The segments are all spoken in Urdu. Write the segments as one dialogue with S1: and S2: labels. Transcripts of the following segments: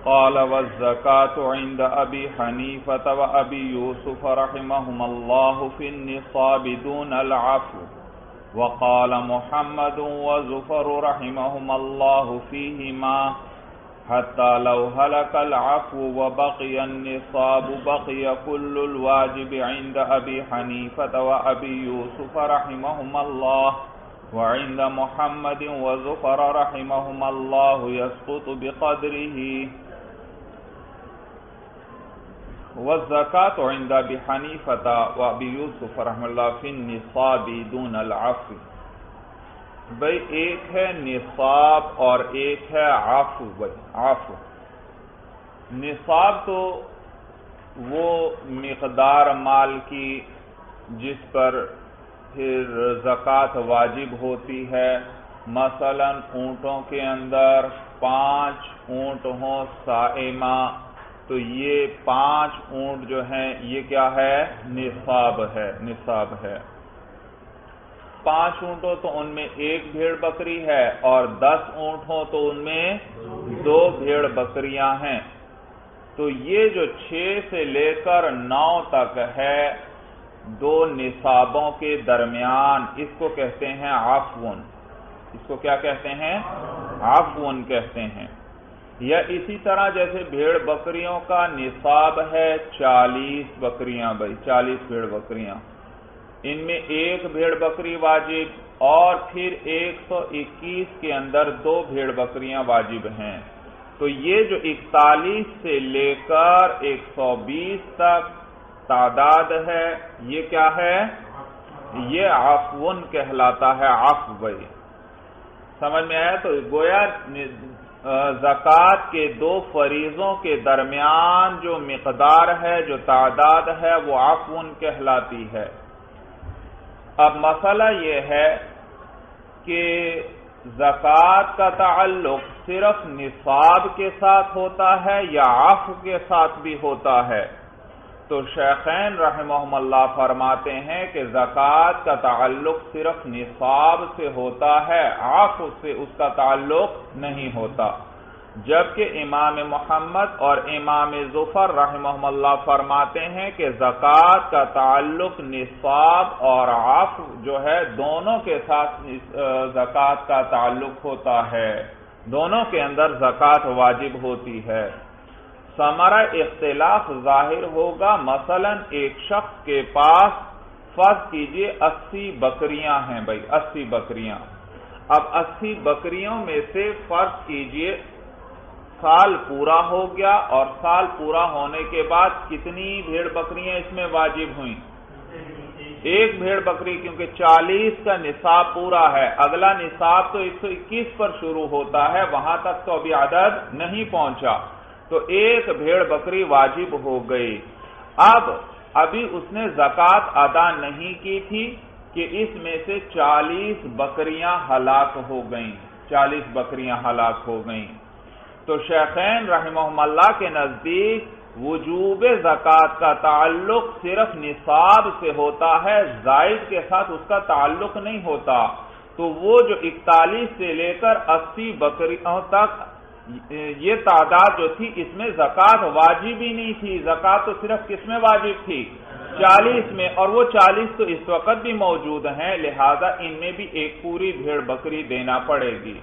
S1: قال والزكاة عند أبي حنيفة وأبي يوسف رحمهما الله في النصاب دون العفو، وقال محمد وزفر رحمهما الله فيهما حتى لو هلك العفو وبقي النصاب بقي كل الواجب عند أبي حنيفة وأبي يوسف رحمهما الله، وعند محمد وزفر رحمهما الله يسقط بقدره. والزکاة عند ابی حنیفۃ و ابی یوسف رحمہ اللہ فی النصاب دون العفو. بھئی ایک ہے نصاب اور ایک ہے عفو. عفو نصاب تو وہ مقدار مال کی جس پر پھر زکوٰۃ واجب ہوتی ہے. مثلا اونٹوں کے اندر 5 اونٹ ہوں صائمہ، تو یہ 5 اونٹ جو ہیں یہ کیا ہے؟ نصاب ہے. نصاب ہے. 5 اونٹ ہو تو ان میں 1 بھیڑ بکری ہے، اور 10 اونٹ ہو تو ان میں 2 بھیڑ بکریاں ہیں. تو یہ جو 6 سے لے کر 9 تک ہے 2 نصابوں کے درمیان، اس کو کہتے ہیں عفون. اس کو کیا کہتے ہیں؟ عفون کہتے ہیں. یا اسی طرح جیسے بھیڑ بکریوں کا نصاب ہے 40 بکریاں. بھائی 40 بھیڑ بکریاں، ان میں 1 بھیڑ بکری واجب، اور پھر 121 کے اندر 2 بھیڑ بکریاں واجب ہیں. تو یہ جو 41 سے لے کر 120 تک تعداد ہے، یہ کیا ہے؟ یہ عفون کہلاتا ہے. عفو. بھائی سمجھ میں آیا؟ تو گویا زکوٰۃ کے 2 فریضوں کے درمیان جو مقدار ہے، جو تعداد ہے، وہ عفون کہلاتی ہے. اب مسئلہ یہ ہے کہ زکوٰۃ کا تعلق صرف نصاب کے ساتھ ہوتا ہے یا عفو کے ساتھ بھی ہوتا ہے؟ تو شیخین رحمہم اللہ فرماتے ہیں کہ زکوٰۃ کا تعلق صرف نصاب سے ہوتا ہے، عفو سے اس کا تعلق نہیں ہوتا. جبکہ امام محمد اور امام ظفر رحمہم اللہ فرماتے ہیں کہ زکوٰۃ کا تعلق نصاب اور عفو جو ہے دونوں کے ساتھ زکوٰۃ کا تعلق ہوتا ہے. دونوں کے اندر زکوٰۃ واجب ہوتی ہے. ثمرہ اختلاف ظاہر ہوگا. مثلا ایک شخص کے پاس فرض کیجئے 80 بکریاں ہیں. بھائی 80 بکریاں. اب 80 بکریوں میں سے فرض کیجئے سال پورا ہو گیا، اور سال پورا ہونے کے بعد کتنی بھیڑ بکریاں اس میں واجب ہوئیں؟ 1 بھیڑ بکری، کیونکہ 40 کا نصاب پورا ہے. اگلا نصاب تو 121 پر شروع ہوتا ہے، وہاں تک تو ابھی عدد نہیں پہنچا. تو 1 بھیڑ بکری واجب ہو گئی. ابھی اس نے زکوٰۃ ادا نہیں کی تھی کہ اس میں سے 40 بکریاں ہلاک ہو گئیں. 40 بکریاں ہلاک ہو گئیں. تو شیخین رحمہم اللہ کے نزدیک وجوب زکوٰۃ کا تعلق صرف نصاب سے ہوتا ہے، زائد کے ساتھ اس کا تعلق نہیں ہوتا. تو وہ جو 41 سے لے کر 80 بکریوں تک یہ تعداد جو تھی، اس میں زکوٰۃ واجب ہی نہیں تھی. زکوٰۃ تو صرف کس میں واجب تھی؟ 40 میں. اور وہ 40 تو اس وقت بھی موجود ہیں، لہذا ان میں بھی 1 پوری بھیڑ بکری دینا پڑے گی.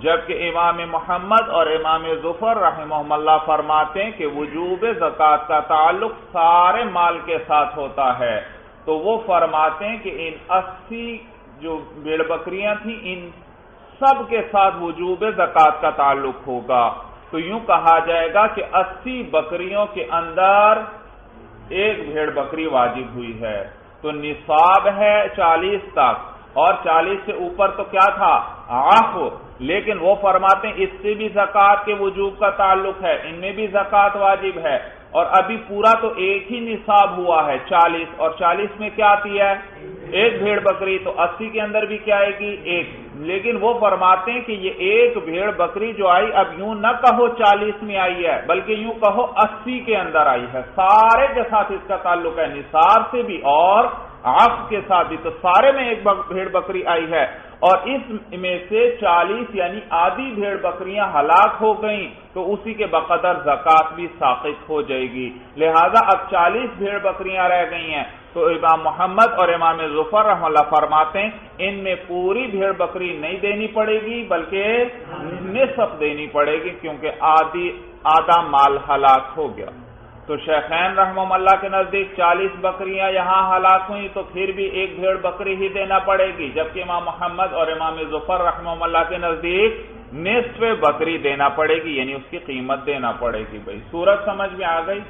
S1: جبکہ امام محمد اور امام ظفر رحمہم اللہ فرماتے ہیں کہ وجوب زکوٰۃ کا تعلق سارے مال کے ساتھ ہوتا ہے. تو وہ فرماتے ہیں کہ ان 80 جو بھیڑ بکریاں تھیں، ان سب کے ساتھ وجوب زکوٰۃ کا تعلق ہوگا. تو یوں کہا جائے گا کہ 80 بکریوں کے اندر 1 بھیڑ بکری واجب ہوئی ہے. تو نصاب ہے 40 تک، اور 40 سے اوپر تو کیا تھا؟ عفو. لیکن وہ فرماتے ہیں اس سے بھی زکوٰۃ کے وجوب کا تعلق ہے، ان میں بھی زکوٰۃ واجب ہے. اور ابھی پورا تو 1 ہی نصاب ہوا ہے 40، اور 40 میں کیا آتی ہے؟ 1 بھیڑ بکری. تو 80 کے اندر بھی کیا آئے گی؟ 1. لیکن وہ فرماتے ہیں کہ یہ 1 بھیڑ بکری جو آئی، اب یوں نہ کہو 40 میں آئی ہے، بلکہ یوں کہو 80 کے اندر آئی ہے. سارے کے ساتھ اس کا تعلق ہے، نصاب سے بھی اور عفو کے ساتھ بھی، تو سارے میں ایک بھیڑ بکری آئی ہے، اور اس میں سے 40 یعنی آدھی بھیڑ بکریاں ہلاک ہو گئیں تو اسی کے بقدر زکات بھی ساقط ہو جائے گی۔ لہذا اب 40 بھیڑ بکریاں رہ گئی ہیں، تو امام محمد اور امام ظفر رحمہ اللہ فرماتے ہیں ان میں پوری بھیڑ بکری نہیں دینی پڑے گی بلکہ نصف دینی پڑے گی، کیونکہ آدھا مال ہلاک ہو گیا۔ تو شیخین رحمہ اللہ کے نزدیک 40 بکریاں یہاں ہلاک ہوئی تو پھر بھی ایک بھیڑ بکری ہی دینا پڑے گی، جبکہ امام محمد اور امام ظفر رحمہ اللہ کے نزدیک نصف بکری دینا پڑے گی، یعنی اس کی قیمت دینا پڑے گی۔ بھائی صورت سمجھ میں آ گئی؟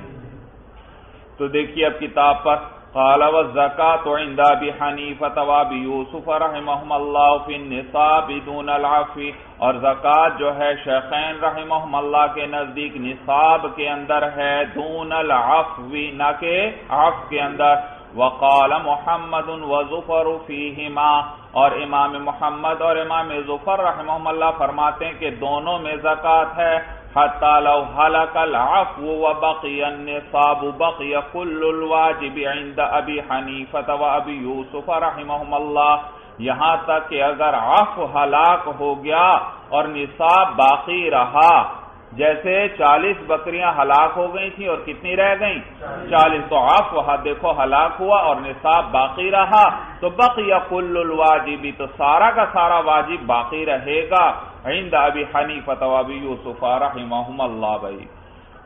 S1: تو دیکھیے اب کتاب پر قال والزکاۃ عند ابی حنیفہ وابی یوسف رحمہم اللہ فی النصاب دون العفو، اور زکات جو ہے شیخین رحمہم اللہ کے نزدیک نصاب کے اندر ہے، دون العفو نہ کہ عفو کے اندر۔ وقال محمد وظفر فیہما، اور امام محمد اور امام ظفر رحمہم اللہ فرماتے ہیں کہ دونوں میں زکات ہے۔ حتی لو حلق العفو وبقی النصاب بقی کل الواجب عند ابی حنیفہ و ابی یوسف رحمہم اللہ، یہاں تک کہ اگر عفو ہلاک ہو گیا اور نصاب باقی رہا، جیسے 40 بکریاں ہلاک ہو گئی تھیں اور کتنی رہ گئیں؟ 40، تو عفو دیکھو ہلاک ہوا اور نصاب باقی رہا تو بقی کل الواجب، تو سارا کا سارا واجب باقی رہے گا عند ابی حنیفہ و ابی یوسف رحمہم اللہ بھائی،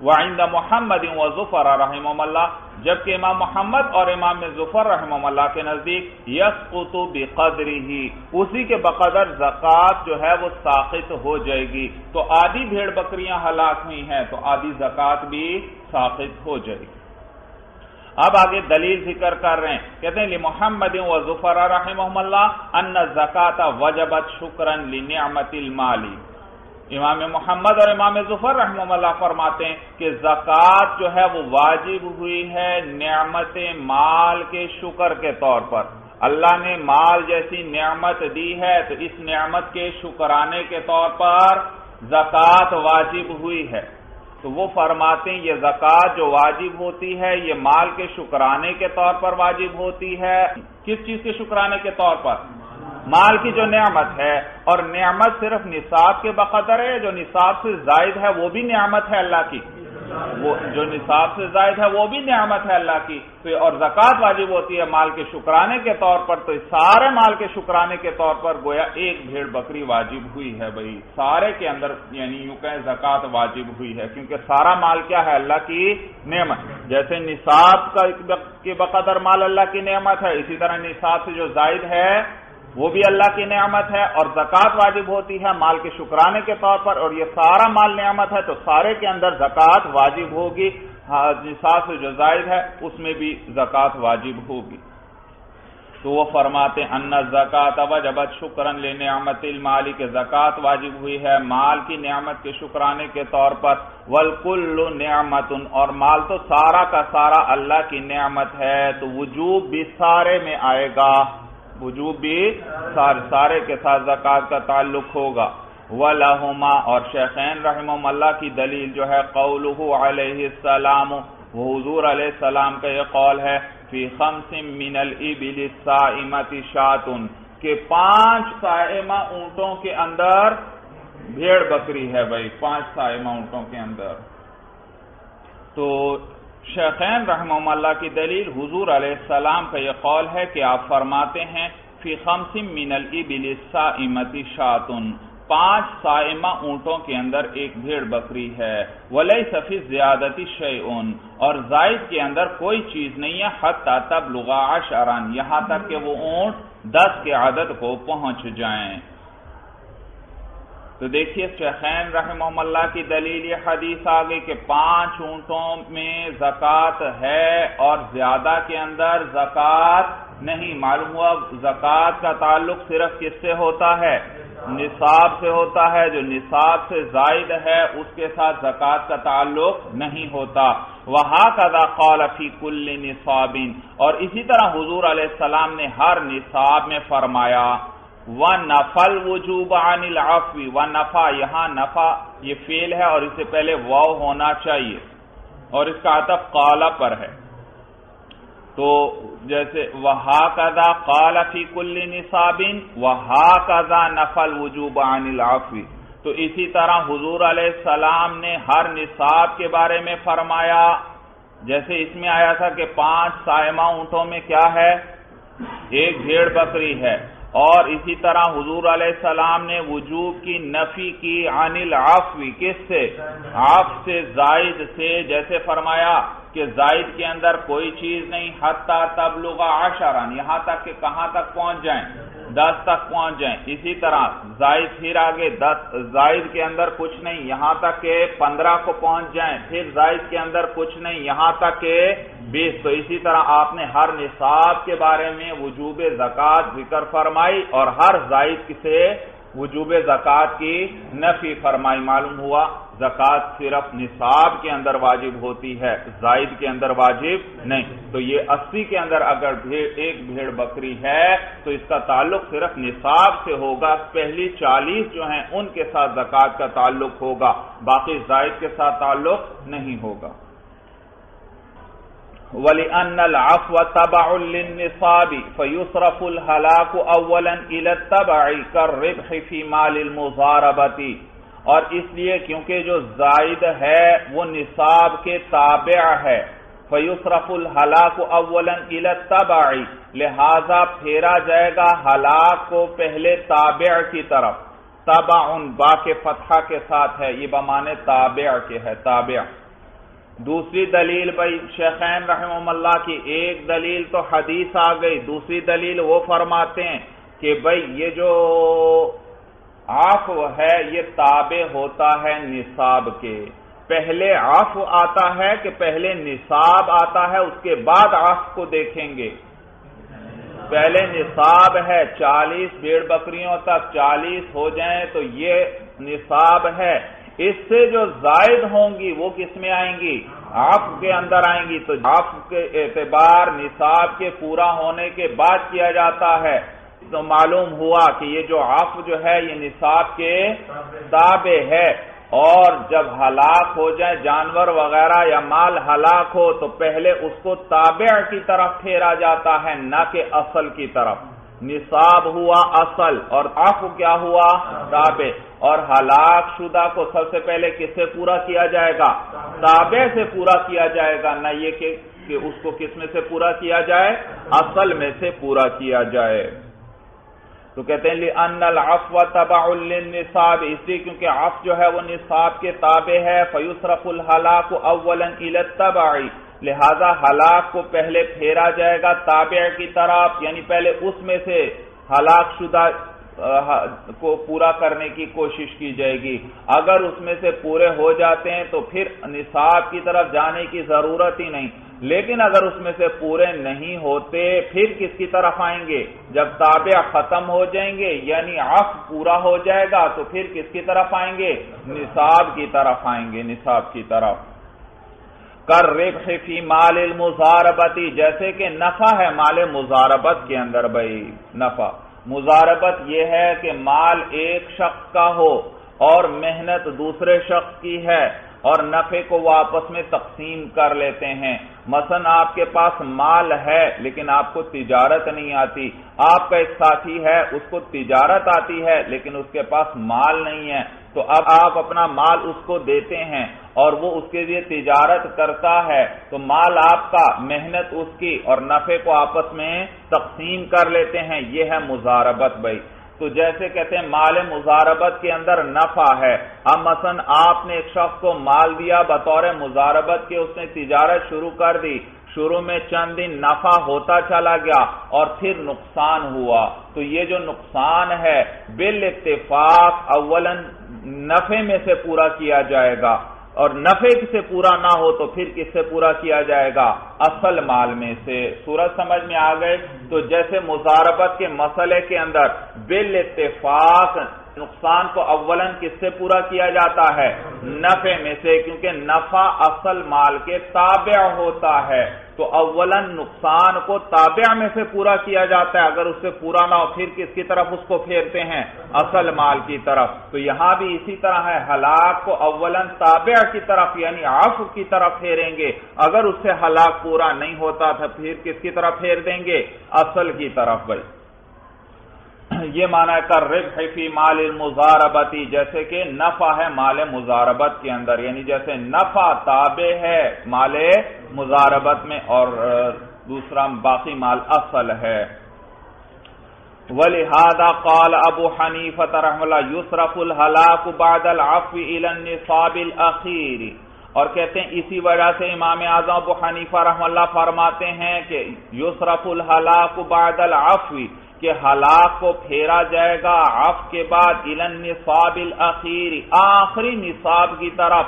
S1: وعند محمد و ظفر رحمہم اللہ، جبکہ امام محمد اور امام ظفر رحمہم اللہ کے نزدیک یسقط بقدرہ، اسی کے بقدر زکات جو ہے وہ ساقط ہو جائے گی۔ تو آدھی بھیڑ بکریاں ہلاک ہوئی ہیں تو آدھی زکات بھی ساقط ہو جائے گی۔ اب آگے دلیل ذکر کر رہے ہیں، کہتے ہیں لمحمد و ظفر رحمہم اللہ ان الزکاۃ وجبت شکرا لنعمت المال، امام محمد اور امام ظفر رحمہ اللہ فرماتے ہیں کہ زکات جو ہے وہ واجب ہوئی ہے نعمت مال کے شکر کے طور پر، اللہ نے مال جیسی نعمت دی ہے تو اس نعمت کے شکرانے کے طور پر زکات واجب ہوئی ہے۔ تو وہ فرماتے ہیں یہ زکات جو واجب ہوتی ہے یہ مال کے شکرانے کے طور پر واجب ہوتی ہے۔ کس چیز کے شکرانے کے طور پر؟ مال کی جو نعمت ہے، اور نعمت صرف نصاب کے بقدر ہے، جو نصاب سے زائد ہے وہ بھی نعمت ہے اللہ کی، وہ جو نصاب سے زائد ہے وہ بھی نعمت ہے اللہ کی، تو اور زکات واجب ہوتی ہے مال کے شکرانے کے طور پر، تو سارے مال کے شکرانے کے طور پر گویا ایک بھیڑ بکری واجب ہوئی ہے بھائی، سارے کے اندر یعنی یوں کہیں زکات واجب ہوئی ہے، کیونکہ سارا مال کیا ہے؟ اللہ کی نعمت۔ جیسے نصاب کے بقدر مال اللہ کی نعمت ہے، اسی طرح نصاب سے جو زائد ہے وہ بھی اللہ کی نعمت ہے، اور زکات واجب ہوتی ہے مال کے شکرانے کے طور پر، اور یہ سارا مال نعمت ہے تو سارے کے اندر زکات واجب ہوگی، نصاب سے جو زائد ہے اس میں بھی زکات واجب ہوگی۔ تو وہ فرماتے ہیں ان الزکاۃ وجبت شکرا لنعمت المال، کہ زکات واجب ہوئی ہے مال کی نعمت کے شکرانے کے طور پر، والکل نعمت، اور مال تو سارا کا سارا اللہ کی نعمت ہے، تو وجوب بھی سارے میں آئے گا، وجوب بھی سارے کے ساتھ زکات کا تعلق ہوگا۔ وَلَهُمَا، اور شیخین رحمہم اللہ کی دلیل جو ہے قولہ علیہ السلام، وہ حضور علیہ السلام کا یہ قول ہے فی 5 من الابل الصائمۃ شاۃ، کہ 5 صائمہ اونٹوں کے اندر بھیڑ بکری ہے بھائی، 5 صائمہ اونٹوں کے اندر۔ تو شیخین رحمہ اللہ کی دلیل حضور علیہ السلام کا یہ قول ہے کہ آپ فرماتے ہیں فی 5 من الابل الصائمۃ شاۃ، 5 صائمہ اونٹوں کے اندر ایک بھیڑ بکری ہے، ولیس فی الزیادۃ شیء، اور زائد کے اندر کوئی چیز نہیں ہے، حتی تبلغ 10، یہاں تک کہ وہ اونٹ 10 کے عدد کو پہنچ جائیں۔ تو دیکھیے شیخین رحمہ اللہ کی دلیل یہ حدیث آگئی کہ 5 اونٹوں میں زکات ہے اور زیادہ کے اندر زکات نہیں۔ معلوم ہوا زکات کا تعلق صرف کس سے ہوتا ہے؟ نصاب سے ہوتا ہے، جو نصاب سے زائد ہے اس کے ساتھ زکات کا تعلق نہیں ہوتا۔ وَهَكَذَا قَالَ فِي كُلِّ نِصَابٍ، اور اسی طرح حضور علیہ السلام نے ہر نصاب میں فرمایا وَنَفَى الْوُجُوبَ عَنِ الْعَفْوِ، وَنَفَى، یہاں نفع یہ فعل ہے اور اس سے پہلے واو ہونا چاہیے، اور اس کا عطف قال پر ہے۔ تو جیسے وَهَكَذَا قَالَ فِي كُلِّ نِصَابٍ وَهَكَذَا نَفَى الْوُجُوبَ عَنِ الْعَفْوِ، تو اسی طرح حضور علیہ السلام نے ہر نصاب کے بارے میں فرمایا، جیسے اس میں آیا تھا کہ 5 صائمہ اونٹوں میں کیا ہے؟ 1 بھیڑ بکری ہے، اور اسی طرح حضور علیہ السلام نے وجوب کی نفی کی عن العفو، کس سے؟ عفو سے، زائد سے، جیسے فرمایا کہ زائد کے اندر کوئی چیز نہیں حتی تبلغ 10، یہاں تک کہ کہاں تک پہنچ جائیں؟ 10 تک پہنچ جائیں۔ اسی طرح زائد پھر آگے 10، زائد کے اندر کچھ نہیں یہاں تک کہ 15 کو پہنچ جائیں، پھر زائد کے اندر کچھ نہیں یہاں تک کہ 20۔ تو اسی طرح آپ نے ہر نصاب کے بارے میں وجوب زکوٰۃ ذکر فرمائی اور ہر زائد سے وجوب زکوٰۃ کی نفی فرمائی۔ معلوم ہوا زکوٰۃ صرف نصاب کے اندر واجب ہوتی ہے، زائد کے اندر واجب نہیں۔ تو یہ 80 کے اندر اگر 1 بھیڑ بکری ہے تو اس کا تعلق صرف نصاب سے ہوگا، پہلی 40 جو ہیں ان کے ساتھ زکوٰۃ کا تعلق ہوگا، باقی زائد کے ساتھ تعلق نہیں ہوگا۔ وَلِأَنَّ الْعَفْوَ تَبَعٌ لِلنِّصَابِ فَيُصْرَفُ الْهَلَاكُ أَوَّلًا إِلَى التَّبَعِ كَالرِّبْحِ فِي مَالِ الْمُضَارَبَةِ، اور اس لیے کیونکہ جو زائد ہے وہ نصاب کے تابع ہے، فَيُصْرَفُ الْهَلَاكُ أَوَّلًا إِلَى التَّبَعِ، لہذا پھیرا جائے گا ہلاک کو پہلے تابع کی طرف۔ تبعٌ با کے فتحہ کے ساتھ ہے، یہ بمانے تابع کے ہے، تابع۔ دوسری دلیل بھائی شیخین رحمہ اللہ کی، ایک دلیل تو حدیث آ گئی، دوسری دلیل وہ فرماتے ہیں کہ بھائی یہ جو عفو ہے یہ تابع ہوتا ہے نصاب کے، پہلے عفو آتا ہے کہ پہلے نصاب آتا ہے، اس کے بعد عفو کو دیکھیں گے۔ پہلے نصاب ہے 40 بھیڑ بکریوں تک 40 ہو جائیں تو یہ نصاب ہے، اس سے جو زائد ہوں گی وہ کس میں آئیں گی؟ عفو کے اندر آئیں گی۔ تو عفو کے اعتبار نصاب کے پورا ہونے کے بعد کیا جاتا ہے، تو معلوم ہوا کہ یہ جو عفو جو ہے یہ نصاب کے تابع ہے، اور جب ہلاک ہو جائے جانور وغیرہ یا مال ہلاک ہو تو پہلے اس کو تابع کی طرف پھیرا جاتا ہے، نہ کہ اصل کی طرف۔ نصاب ہوا اصل اور عفو کیا ہوا؟ تابع۔ اور ہلاک شدہ کو سب سے پہلے کس سے پورا کیا جائے گا؟ تابع سے پورا کیا جائے گا، نہ یہ کہ اس کو کس میں سے پورا کیا جائے؟ اصل میں سے پورا کیا جائے۔ تو کہتے ہیں لِأَنَّ الْعَفْوَ تَبَعٌ لِلنِّصَابِ، اس لیے کیونکہ عفو جو ہے وہ نصاب کے تابع ہے، فَيُصْرَفُ الْهَلَاكُ أَوَّلًا إِلَى التَّبَعِ، لہذا ہلاک کو پہلے پھیرا جائے گا تابع کی طرف، یعنی پہلے اس میں سے ہلاک شدہ کو پورا کرنے کی کوشش کی جائے گی۔ اگر اس میں سے پورے ہو جاتے ہیں تو پھر نصاب کی طرف جانے کی ضرورت ہی نہیں، لیکن اگر اس میں سے پورے نہیں ہوتے پھر کس کی طرف آئیں گے؟ جب تابع ختم ہو جائیں گے یعنی عفو پورا ہو جائے گا تو پھر کس کی طرف آئیں گے؟ نصاب کی طرف آئیں گے، نصاب کی طرف۔ کالربح فی مال المضاربۃ، جیسے کہ نفع ہے مال مضاربت کے اندر۔ بھائی نفع مضاربت یہ ہے کہ مال ایک شخص کا ہو اور محنت دوسرے شخص کی ہے، اور نفع کو وہ آپس میں تقسیم کر لیتے ہیں۔ مثلا آپ کے پاس مال ہے لیکن آپ کو تجارت نہیں آتی، آپ کا ایک ساتھی ہے اس کو تجارت آتی ہے لیکن اس کے پاس مال نہیں ہے، تو اب آپ اپنا مال اس کو دیتے ہیں اور وہ اس کے لیے تجارت کرتا ہے، تو مال آپ کا، محنت اس کی، اور نفع کو آپس میں تقسیم کر لیتے ہیں، یہ ہے مضاربت بھائی۔ تو جیسے کہتے ہیں مال مضاربت کے اندر نفع ہے، اب مثلا آپ نے ایک شخص کو مال دیا بطور مضاربت کے، اس نے تجارت شروع کر دی، شروع میں چند دن نفع ہوتا چلا گیا اور پھر نقصان ہوا، تو یہ جو نقصان ہے بالاتفاق اولا نفع میں سے پورا کیا جائے گا، اور نفع سے پورا نہ ہو تو پھر کس سے پورا کیا جائے گا؟ اصل مال میں سے۔ صورت سمجھ میں آ گئے؟ تو جیسے مضاربت کے مسئلے کے اندر بالاتفاق نقصان کو اولاً کس سے پورا کیا جاتا ہے؟ نفع میں سے، کیونکہ نفع اصل مال کے تابع ہوتا ہے، تو اولاً نقصان کو تابع میں سے پورا کیا جاتا ہے، اگر اس سے پورا نہ ہو پھر کس کی طرف اس کو پھیرتے ہیں؟ اصل مال کی طرف۔ تو یہاں بھی اسی طرح ہے، ہلاک کو اولاً تابع کی طرف یعنی عفو کی طرف پھیریں گے، اگر اس سے ہلاک پورا نہیں ہوتا تھا پھر کس کی طرف پھیر دیں گے؟ اصل کی طرف بھائی. یہ معنی ہے کالربح فی مال المضاربتی، جیسے کہ نفع ہے مال مضاربت کے اندر، یعنی جیسے نفع تابع ہے مال مضاربت میں اور دوسرا باقی مال اصل ہے. وَلِهَذَا قَالَ ابو حنیفہ رحمہ اللہ یصرف الہلاک بعد العفو الی النصاب الاخیر، اور کہتے ہیں اسی وجہ سے امام اعظم ابو حنیفہ رحمہ اللہ فرماتے ہیں کہ یصرف الہلاک بعد العفو، کہ ہلاک کو پھیرا جائے گا عفو کے بعد الی النصاب الاخیر، آخری نصاب کی طرف،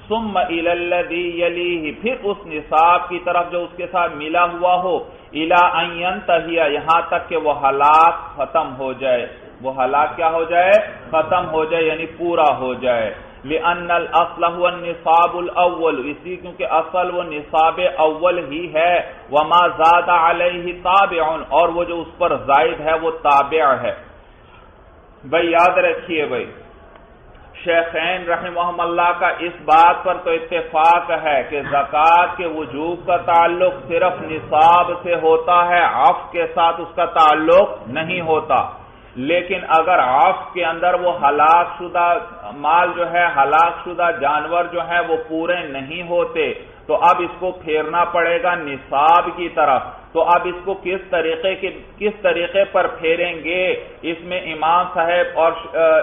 S1: ثم الی الذی یلیہ، پھر اس نصاب کی طرف جو اس کے ساتھ ملا ہوا ہو، الی ان ینتہی، یہاں تک کہ وہ ہلاک ختم ہو جائے، وہ ہلاک کیا ہو جائے؟ ختم ہو جائے، یعنی پورا ہو جائے. لأن الاصل هو النصاب الاول، اسی کیونکہ اصل وہ نصاب اول ہی ہے. وما زاد علیہ تابع، اور وہ جو اس پر زائد ہے وہ تابع ہے. بھائی یاد رکھیے بھائی، شیخین رحمہم اللہ کا اس بات پر تو اتفاق ہے کہ زکوٰۃ کے وجوب کا تعلق صرف نصاب سے ہوتا ہے، عفو کے ساتھ اس کا تعلق نہیں ہوتا. لیکن اگر عفو کے اندر وہ ہلاک شدہ مال جو ہے، ہلاک شدہ جانور جو ہے وہ پورے نہیں ہوتے، تو اب اس کو پھیرنا پڑے گا نصاب کی طرف. تو اب اس کو کس طریقے پر پھیریں گے، اس میں امام صاحب اور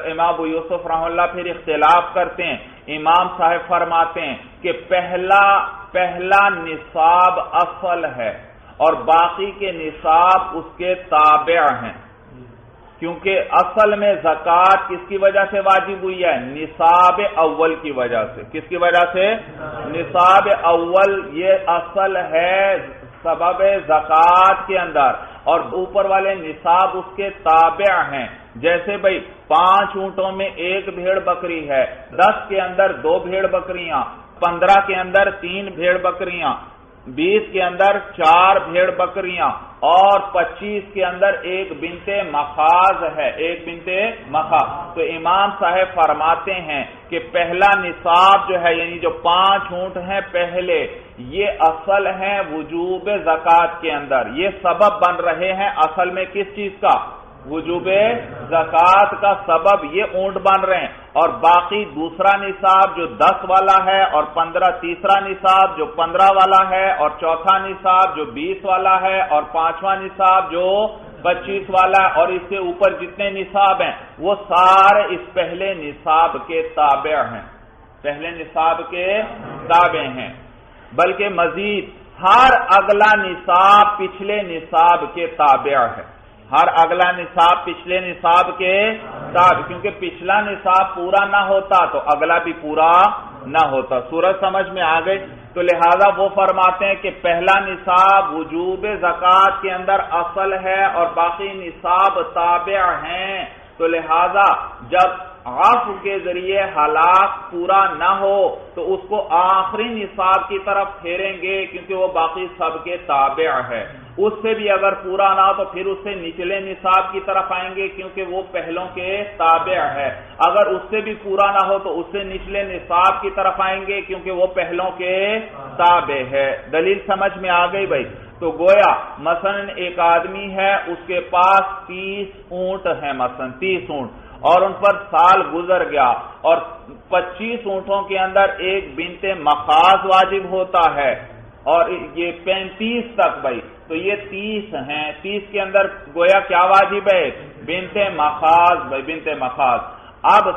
S1: امام ابو یوسف رحمہ اللہ پھر اختلاف کرتے ہیں. امام صاحب فرماتے ہیں کہ پہلا نصاب اصل ہے اور باقی کے نصاب اس کے تابع ہیں، کیونکہ اصل میں زکوٰۃ کس کی وجہ سے واجب ہوئی ہے؟ نصاب اول کی وجہ سے. کس کی وجہ سے؟ نصاب اول یہ اصل ہے سبب زکوٰۃ کے اندر، اور اوپر والے نصاب اس کے تابع ہیں. جیسے بھئی 5 اونٹوں میں 1 بھیڑ بکری ہے، 10 کے اندر 2 بھیڑ بکریاں، 15 کے اندر 3 بھیڑ بکریاں، 20 کے اندر 4 بھیڑ بکریاں، اور 25 کے اندر 1 بنت مخاض ہے، 1 بنت مخاض. تو امام صاحب فرماتے ہیں کہ پہلا نصاب جو ہے، یعنی جو 5 اونٹ ہیں پہلے، یہ اصل ہیں وجوب زکوٰۃ کے اندر، یہ سبب بن رہے ہیں اصل میں کس چیز کا؟ وجوب زکوٰۃ کا سبب یہ اونٹ بن رہے ہیں. اور باقی دوسرا نصاب جو 10 والا ہے، اور 15 تیسرا نصاب جو 15 والا ہے، اور چوتھا نصاب جو 20 والا ہے، اور 5واں نصاب جو 25 والا ہے، اور اس سے اوپر جتنے نصاب ہیں وہ سارے اس پہلے نصاب کے تابع ہیں، پہلے نصاب کے تابع ہیں. بلکہ مزید ہر اگلا نصاب پچھلے نصاب کے تابع ہے، ہر اگلا نصاب پچھلے نصاب کے تابع، کیونکہ پچھلا نصاب پورا نہ ہوتا تو اگلا بھی پورا نہ ہوتا. سورج سمجھ میں آ گئی؟ تو لہذا وہ فرماتے ہیں کہ پہلا نصاب وجوب زکوٰۃ کے اندر اصل ہے اور باقی نصاب تابع ہیں. تو لہذا جب عفو کے ذریعے ہلاک پورا نہ ہو تو اس کو آخری نصاب کی طرف پھیریں گے، کیونکہ وہ باقی سب کے تابع ہے. اس سے بھی اگر پورا نہ ہو تو پھر اس سے نچلے نصاب کی طرف آئیں گے، کیونکہ وہ پہلوں کے تابع ہے. اگر اس سے بھی پورا نہ ہو تو اس سے نچلے نصاب کی طرف آئیں گے، کیونکہ وہ پہلوں کے تابع ہے. دلیل سمجھ میں آ گئی بھائی؟ تو گویا مثلا ایک آدمی ہے، اس کے پاس 30 اونٹ ہیں، مثلا 30 اونٹ، اور ان پر سال گزر گیا اور 25 اونٹوں کے اندر 1 بنت مخاض واجب ہوتا ہے، اور یہ 35 تک بھائی، تو یہ 30 ہیں، 30 کے اندر گویا کیا واجب ہے؟ بنت مخاض بھائی، بنت مخاض. اب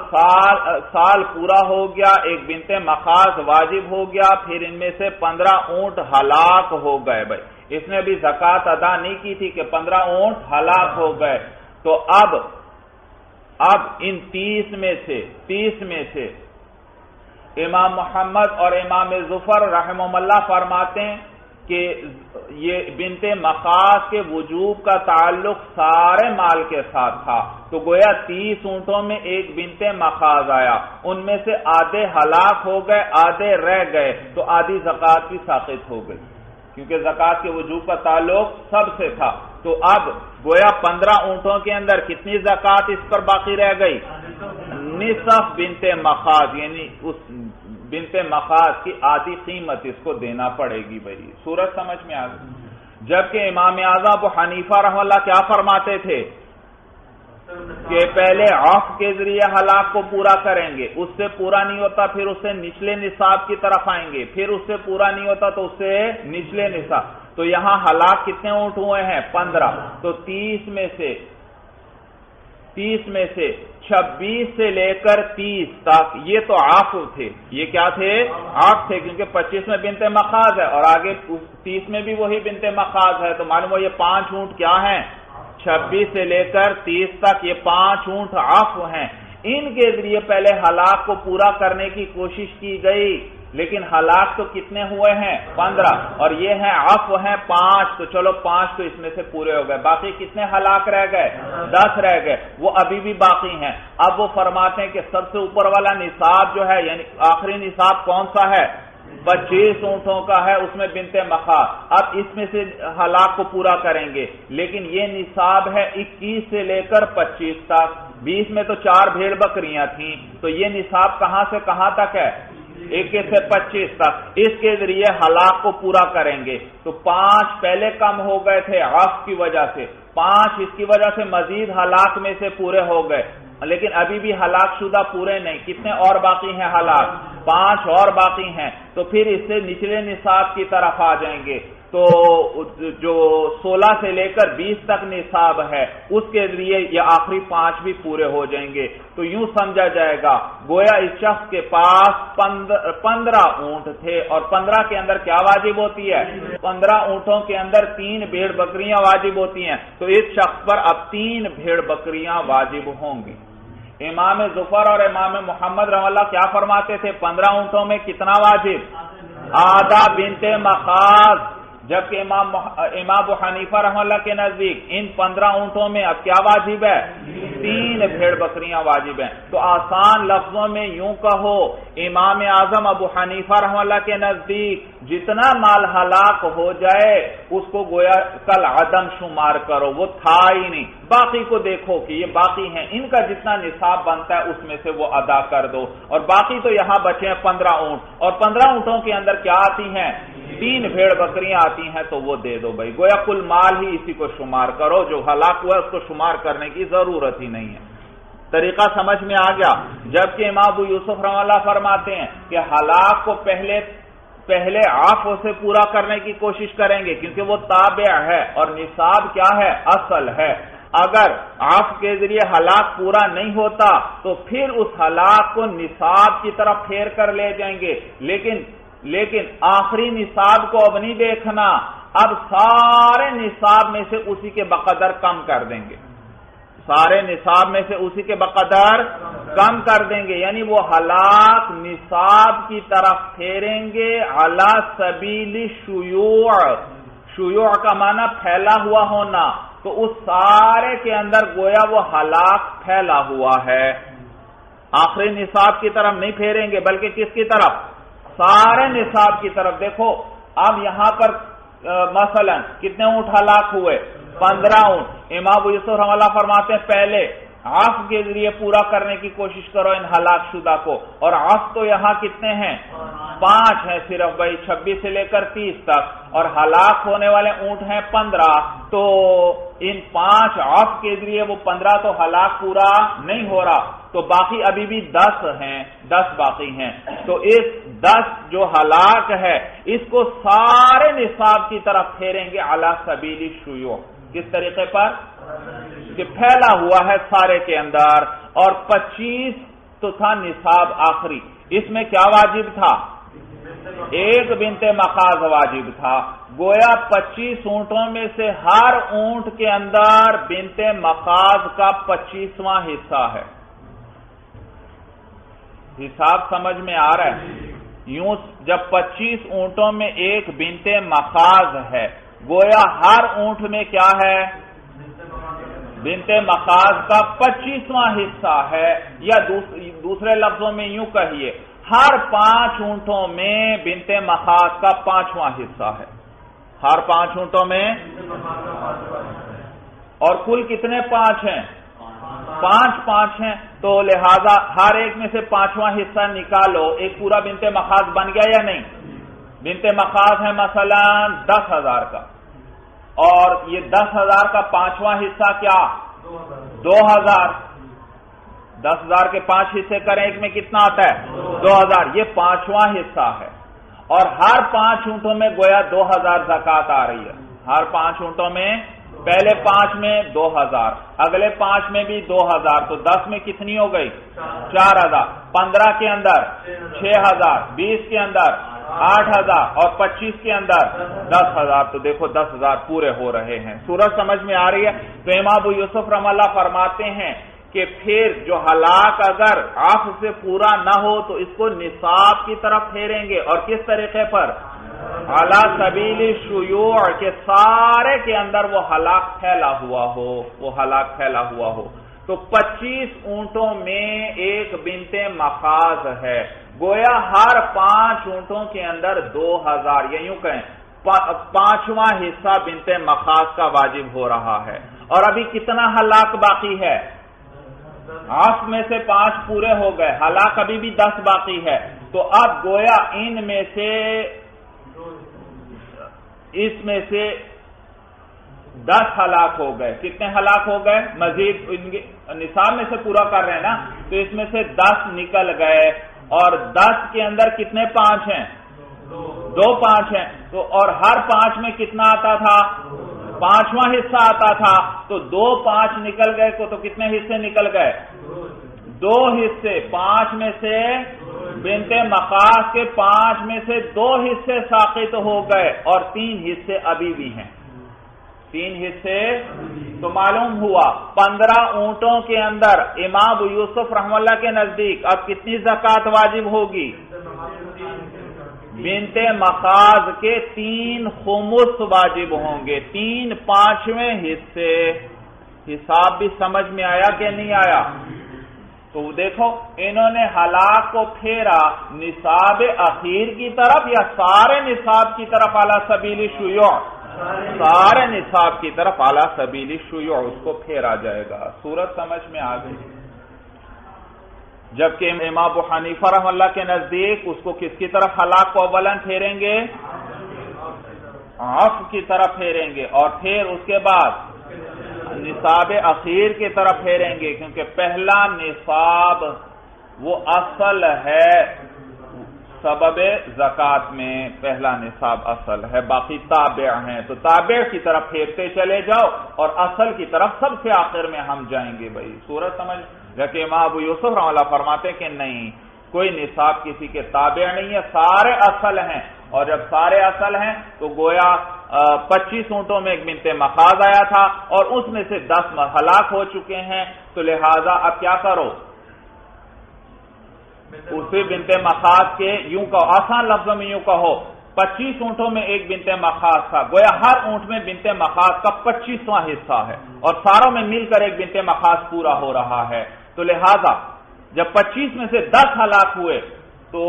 S1: سال پورا ہو گیا، 1 بنت مخاض واجب ہو گیا، پھر ان میں سے 15 اونٹ ہلاک ہو گئے بھائی. اس نے بھی زکوٰۃ ادا نہیں کی تھی کہ 15 اونٹ ہلاک ہو گئے. تو اب ان 30 میں سے امام محمد اور امام ظفر رحمہ اللہ فرماتے ہیں کہ یہ بنت مخاض کے وجوب کا تعلق سارے مال کے ساتھ تھا. تو گویا 30 اونٹوں میں 1 بنت مخاض آیا، ان میں سے آدھے ہلاک ہو گئے، آدھے رہ گئے، تو آدھی زکوٰۃ کی ساقط ہو گئی، کیونکہ زکوٰۃ کے وجوب کا تعلق سب سے تھا. تو اب گویا 15 اونٹوں کے اندر کتنی زکوٰۃ اس پر باقی رہ گئی؟ نصف بنت مخاض، یعنی اس بنت مخاض کی آدھی قیمت اس کو دینا پڑے گی بھائی. صورت سمجھ میں آ گئی. جبکہ امام اعظم ابو حنیفہ رحمہ اللہ کیا فرماتے تھے کہ پہلے عفو کے ذریعے ہلاک کو پورا کریں گے، اس سے پورا نہیں ہوتا پھر اس سے نچلے نصاب کی طرف آئیں گے، پھر اس سے پورا نہیں ہوتا تو اس سے نچلے نصاب. تو یہاں ہلاک کتنے اونٹ ہوئے ہیں؟ 15. تو 30 میں سے 26 سے لے کر 30 تک یہ تو عفو تھے. یہ کیا تھے؟ عفو تھے، کیونکہ 25 میں بنت مخاض ہے اور آگے 30 میں بھی وہی بنت مخاض ہے. تو معلوم ہو یہ 5 اونٹ کیا ہیں؟ 26 سے لے کر 30 تک یہ 5 اونٹ عفو ہیں. ان کے ذریعے پہلے ہلاک کو پورا کرنے کی کوشش کی گئی، لیکن ہلاک تو کتنے ہوئے ہیں؟ 15. اور یہ ہیں عفو ہیں 5. تو چلو 5 تو اس میں سے پورے ہو گئے. باقی کتنے ہلاک رہ گئے؟ 10 رہ گئے. وہ ابھی بھی باقی ہیں. اب وہ فرماتے ہیں کہ سب سے اوپر والا نصاب جو ہے، یعنی آخری نصاب کون سا ہے؟ 25 اونٹوں کا ہے، اس میں بنت مخاض. اب اس میں سے ہلاک کو پورا کریں گے، لیکن یہ نصاب ہے 21 سے لے کر 25 تک. 20 میں تو 4 بھیڑ بکریاں تھیں، تو یہ نصاب کہاں سے کہاں تک ہے؟ 21 سے 25 تک. اس کے ذریعے ہلاک کو پورا کریں گے. تو 5 پہلے کم ہو گئے تھے عفو کی وجہ سے، 5 اس کی وجہ سے مزید ہلاک میں سے پورے ہو گئے، لیکن ابھی بھی ہلاک شدہ پورے نہیں. کتنے اور باقی ہیں ہلاک؟ 5 اور باقی ہیں. تو پھر اس سے نچلے نصاب کی طرف آ جائیں گے. تو جو 16 سے لے کر 20 تک نصاب ہے، اس کے ذریعے یہ آخری 5 بھی پورے ہو جائیں گے. تو یوں سمجھا جائے گا گویا اس شخص کے پاس 15 اونٹ تھے، اور 15 کے اندر کیا واجب ہوتی ہے؟ 15 اونٹوں کے اندر 3 بھیڑ بکریاں واجب ہوتی ہیں. تو اس شخص پر اب 3 بھیڑ بکریاں واجب ہوں گی. امام ظفر اور امام محمد رحمہ اللہ کیا فرماتے تھے؟ 15 اونٹوں میں کتنا واجب؟ آدھا بنت مخاض. جبکہ امام ابو حنیفہ رحمہ اللہ کے نزدیک ان 15 اونٹوں میں اب کیا واجب ہے؟ 3 بھیڑ بکریاں واجب ہیں. تو آسان لفظوں میں یوں کہو، امام اعظم ابو حنیفہ رحمہ اللہ کے نزدیک جتنا مال ہلاک ہو جائے اس کو گویا کل عدم شمار کرو، وہ تھا ہی نہیں. باقی کو دیکھو کہ یہ باقی ہیں، ان کا جتنا نصاب بنتا ہے اس میں سے وہ ادا کر دو. اور باقی تو یہاں بچے ہیں 15 اونٹ، اور 15 اونٹوں کے اندر کیا آتی ہیں؟ 3 بھیڑ بکریاں آتی ہیں. تو وہ دے دو بھائی. گویا کل مال ہی اسی کو شمار کرو، جو ہلاک ہوا ہے اس کو شمار کرنے کی ضرورت ہی نہیں ہے. طریقہ سمجھ میں آ گیا. جبکہ امام ابو یوسف رحمہ اللہ فرماتے ہیں کہ ہلاک کو پہلے عفو سے پورا کرنے کی کوشش کریں گے، کیونکہ وہ تابع ہے اور نصاب کیا ہے؟ اصل ہے. اگر عفو کے ذریعے ہلاک پورا نہیں ہوتا تو پھر اس ہلاک کو نصاب کی طرف پھیر کر لے جائیں گے. لیکن آخری نصاب کو اب نہیں دیکھنا، اب سارے نصاب میں سے اسی کے بقدر کم کر دیں گے. سارے نصاب میں سے اسی کے بقدر کم کر دیں گے، یعنی وہ ہلاک نصاب کی طرف پھیریں گے. علی سبیل شیوع، شیوع کا معنی پھیلا ہوا ہونا. تو اس سارے کے اندر گویا وہ ہلاک پھیلا ہوا ہے. آخری نصاب کی طرف نہیں پھیریں گے، بلکہ کس کی طرف؟ سارے نصاب کی طرف. دیکھو اب یہاں پر مثلا کتنے اونٹ ہلاک ہوئے؟ 15 اونٹ. امام ابو یوسف رحمہ اللہ فرماتے ہیں پہلے عفو کے ذریعے پورا کرنے کی کوشش کرو ان ہلاک شدہ کو. اور عفو تو یہاں کتنے ہیں؟ 5 ہیں صرف بھائی، 26 سے لے کر 30 تک. اور ہلاک ہونے والے اونٹ ہیں 15. تو ان 5 عفو کے ذریعے وہ 15 تو ہلاک پورا نہیں ہو رہا، تو باقی ابھی بھی 10 ہیں، 10 باقی ہیں. تو اس 10 جو ہلاک ہے اس کو سارے نصاب کی طرف پھیریں گے علی سبیل شیوع. کس طریقے پر؟ کہ پھیلا ہوا ہے سارے کے اندر. اور 25 تو تھا نصاب آخری، اس میں کیا واجب تھا؟ 1 بنت مخاض واجب تھا. گویا 25 اونٹوں میں سے ہر اونٹ کے اندر بنت مخاض کا 25واں حصہ ہے. حساب سمجھ میں آ رہا ہے؟ یوں جب 25 اونٹوں میں 1 بنت مخاض ہے، گویا ہر اونٹ میں کیا ہے؟ بنت مخاض کا 25واں حصہ ہے. یا دوسرے لفظوں میں یوں کہیے، ہر 5 اونٹوں میں بنت مخاض کا 5واں حصہ ہے. ہر 5 اونٹوں میں. اور کل کتنے 5 ہیں؟ 5 ہیں، تو لہذا ہر ایک میں سے 5واں حصہ نکالو، ایک پورا بنت مخاض بن گیا یا نہیں؟ بنت مخاض ہے مثلا 10,000 کا، اور یہ 10,000 کا 5واں حصہ کیا؟ 2,000۔ 10,000 کے 5 حصے کریں، ایک میں کتنا آتا ہے؟ 2,000۔ یہ 5واں حصہ ہے، اور ہر 5 اونٹوں میں گویا 2,000 زکات آ رہی ہے۔ ہر 5 اونٹوں میں، پہلے 5 میں 2,000، اگلے 5 میں بھی 2,000، تو 10 میں کتنی ہو گئی؟ 4,000۔ 15 کے اندر 6,000، 20 کے اندر 8,000، اور 25 کے اندر 10,000۔ تو دیکھو 10,000 پورے ہو رہے ہیں۔ سورج سمجھ میں آ رہی ہے؟ تو امام ابو یوسف رحمہ اللہ فرماتے ہیں کہ پھر جو ہلاک اگر عفو سے پورا نہ ہو تو اس کو نصاب کی طرف پھیریں گے، اور کس طریقے پر؟ علی سبیل الشیوع، کے سارے کے اندر وہ ہلاک پھیلا ہوا ہو، وہ ہلاک پھیلا ہوا ہو۔ تو 25 اونٹوں میں ایک بنت مخاض ہے، گویا ہر 5 اونٹوں کے اندر 2,000، یا یوں کہیں 5واں حصہ بنت مخاض کا واجب ہو رہا ہے۔ اور ابھی کتنا ہلاک باقی ہے؟ عفو میں سے 5 پورے ہو گئے، ہلاک ابھی بھی 10 باقی ہے۔ تو اب گویا ان میں سے، اس میں سے 10 ہلاک ہو گئے۔ کتنے ہلاک ہو گئے؟ مزید نصاب میں سے پورا کر رہے ہیں نا، تو اس میں سے 10 نکل گئے، اور 10 کے اندر کتنے 5 ہیں؟ 2 5 ہیں، تو اور ہر 5 میں کتنا آتا تھا؟ 5واں حصہ آتا تھا، تو 2 5 نکل گئے تو کتنے حصے نکل گئے؟ 2 حصے۔ 5 میں سے بنت مخاض کے 5 میں سے 2 حصے ساقط ہو گئے، اور 3 حصے ابھی بھی ہیں۔ 3 حصے تو معلوم ہوا 15 اونٹوں کے اندر امام ابو یوسف رحمہ اللہ کے نزدیک اب کتنی زکات واجب ہوگی؟ بنت مخاض کے 3 خمس واجب ہوں گے، 3 5ویں حصے۔ حساب بھی سمجھ میں آیا کہ نہیں آیا؟ تو دیکھو انہوں نے ہلاک کو پھیرا نصاب اخیر کی طرف یا سارے نصاب کی طرف؟ اعلی سبیل الشیوع، سارے نصاب کی طرف اعلی سبیل الشیوع اس کو پھیرا جائے گا۔ صورت سمجھ میں آ گئی؟ جبکہ امام ابو حنیفہ رحمہ اللہ کے نزدیک اس کو کس کی طرف ہلاک کو اولن پھیریں گے؟ عفو کی طرف پھیریں گے، اور پھر اس کے بعد نصاب اخیر کی طرف پھیریں گے، کیونکہ پہلا نصاب وہ اصل ہے سبب زکات میں، پہلا نصاب اصل ہے، باقی تابع ہیں، تو تابع کی طرف پھیرتے چلے جاؤ اور اصل کی طرف سب سے آخر میں ہم جائیں گے۔ بھائی سورج سمجھ؟ جبکہ امام ابو یوسف رحمہ اللہ فرماتے ہیں کہ نہیں، کوئی نصاب کسی کے تابع نہیں ہے، سارے اصل ہیں، اور جب سارے اصل ہیں تو گویا 25 اونٹوں میں ایک بنت مخاض آیا تھا، اور اس میں سے 10 ہلاک ہو چکے ہیں، تو لہذا اب کیا کرو؟ اسی بنت مخاض کے، یوں کہو آسان لفظوں میں یوں کہو، 25 اونٹوں میں ایک بنت مخاض تھا، گویا ہر اونٹ میں بنت مخاض کا 25واں حصہ ہے، اور ساروں میں مل کر ایک بنت مخاض پورا ہو رہا ہے۔ تو لہذا جب 25 میں سے 10 ہلاک ہوئے تو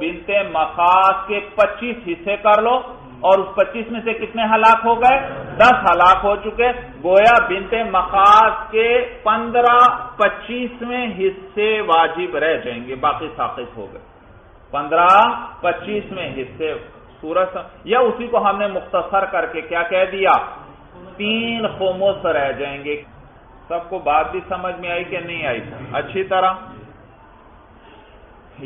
S1: بنت مخاض کے 25 حصے کر لو، اور اس 25 میں سے کتنے ہلاک ہو گئے؟ 10 ہلاک ہو چکے، گویا بنت مخاض کے 15 25ویں حصے واجب رہ جائیں گے، باقی ساقط ہو گئے 15 25ویں حصے۔ سورج یا اسی کو ہم نے مختصر کر کے کیا کہہ دیا؟ 3 خمس رہ جائیں گے۔ سب کو بات بھی سمجھ میں آئی کہ نہیں آئی اچھی طرح؟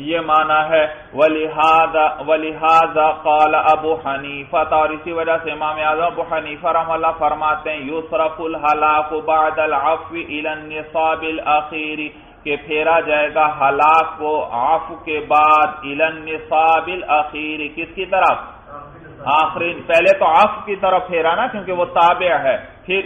S1: یہ معنی ہے وَلِهَذَا قَالَ ابو حنیفہ، اور اسی وجہ سے امام اعظم ابو حنیفہ رحمہ اللہ فرماتے ہیں یُصْرَفُ الْهَلَاكُ بَعْدَ الْعَفْوِ إِلَى النِّصَابِ الْأَخِيرِ، کہ پھیرا جائے گا ہلاک کو عفو کے بعد إِلَى النِّصَابِ الْأَخِيرِ، کس کی طرف؟ آخری، پہلے تو عفو کی طرف پھیرا نا کیونکہ وہ تابع ہے، پھر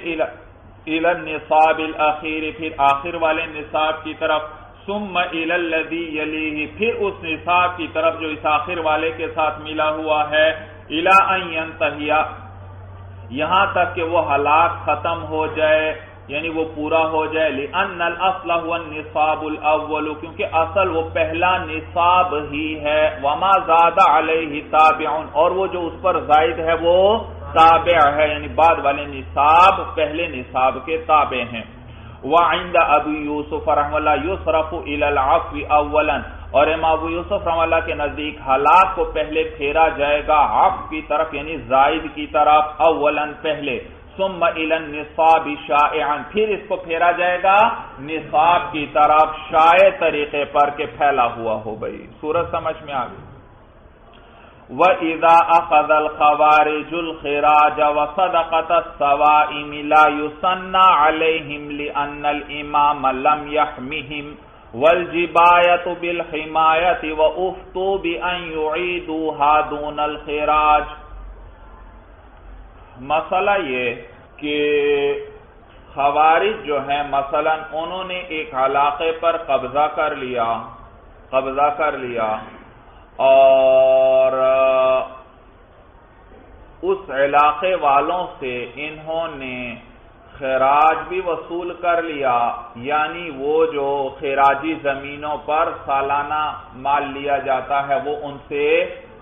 S1: إِلَى النِّصَابِ الْأَخِيرِ، پھر آخر والے نصاب کی طرف، ثم إِلَى الَّذِي يَلِيهِ، پھر اس نصاب کی طرف جو اس آخر والے کے ساتھ ملا ہوا ہے، إِلَى أَن يَنْتَهِيَ، یہاں تک کہ وہ ہلاک ختم ہو جائے، یعنی وہ پورا ہو جائے، لِأَنَّ الْأَصْلَ هُوَ النِّصَابُ الْأَوَّلُ، کیونکہ اصل وہ پہلا نصاب ہی ہے، وَمَا زَادَ عَلَيْهِ تَابِعٌ، اور وہ جو اس پر زائد ہے وہ تابع ہے، یعنی بعد والے نصاب پہلے نصاب کے تابع ہیں۔ وعند ابو یوسف رحمہ اللہ یصرف الی العفو اولا، اور امام ابو یوسف رحمہ اللہ کے نزدیک ہلاک کو پہلے پھیرا جائے گا عفو کی طرف یعنی زائد کی طرف، اولا پہلے، ثم الی النصاب شائعا، پھر اس کو پھیرا جائے گا نصاب کی طرف شائع طریقے پر کہ پھیلا ہوا ہو۔ بھئی سورت سمجھ میں آ گئی۔ وَإِذَا أَخَذَ الْخَوَارِجُ الْخِرَاجَ وَصَدَقَةَ الصَّوَائِمِ لَا يُصَنَّى عَلَيْهِمْ لِأَنَّ الْإِمَامَ لَمْ يَحْمِهِمْ وَالْجِبَايَةُ بِالْحِمَايَةِ وَأُفْتُوا بِأَنْ يُعِيدُوهَا دُونَ الْخِرَاجِ۔ مسئلہ یہ کہ خوارج جو ہیں مثلا انہوں نے ایک علاقے پر قبضہ کر لیا اور اس علاقے والوں سے انہوں نے خراج بھی وصول کر لیا، یعنی وہ جو خراجی زمینوں پر سالانہ مال لیا جاتا ہے وہ ان سے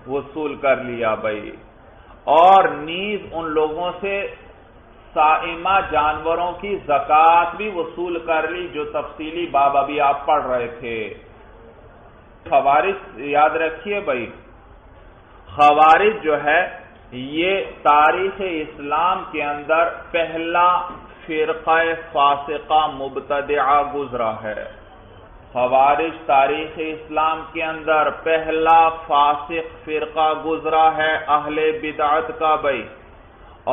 S1: وصول کر لیا بھائی، اور نیز ان لوگوں سے سائمہ جانوروں کی زکوٰۃ بھی وصول کر لی جو تفصیلی باب ابھی آپ پڑھ رہے تھے۔ خوارج یاد رکھیے بھائی، خوارج جو ہے یہ تاریخ اسلام کے اندر پہلا فرقہ فاسقہ مبتدعہ گزرا ہے۔ خوارج تاریخ اسلام کے اندر پہلا فاسق فرقہ گزرا ہے اہل بدعت کا بھائی،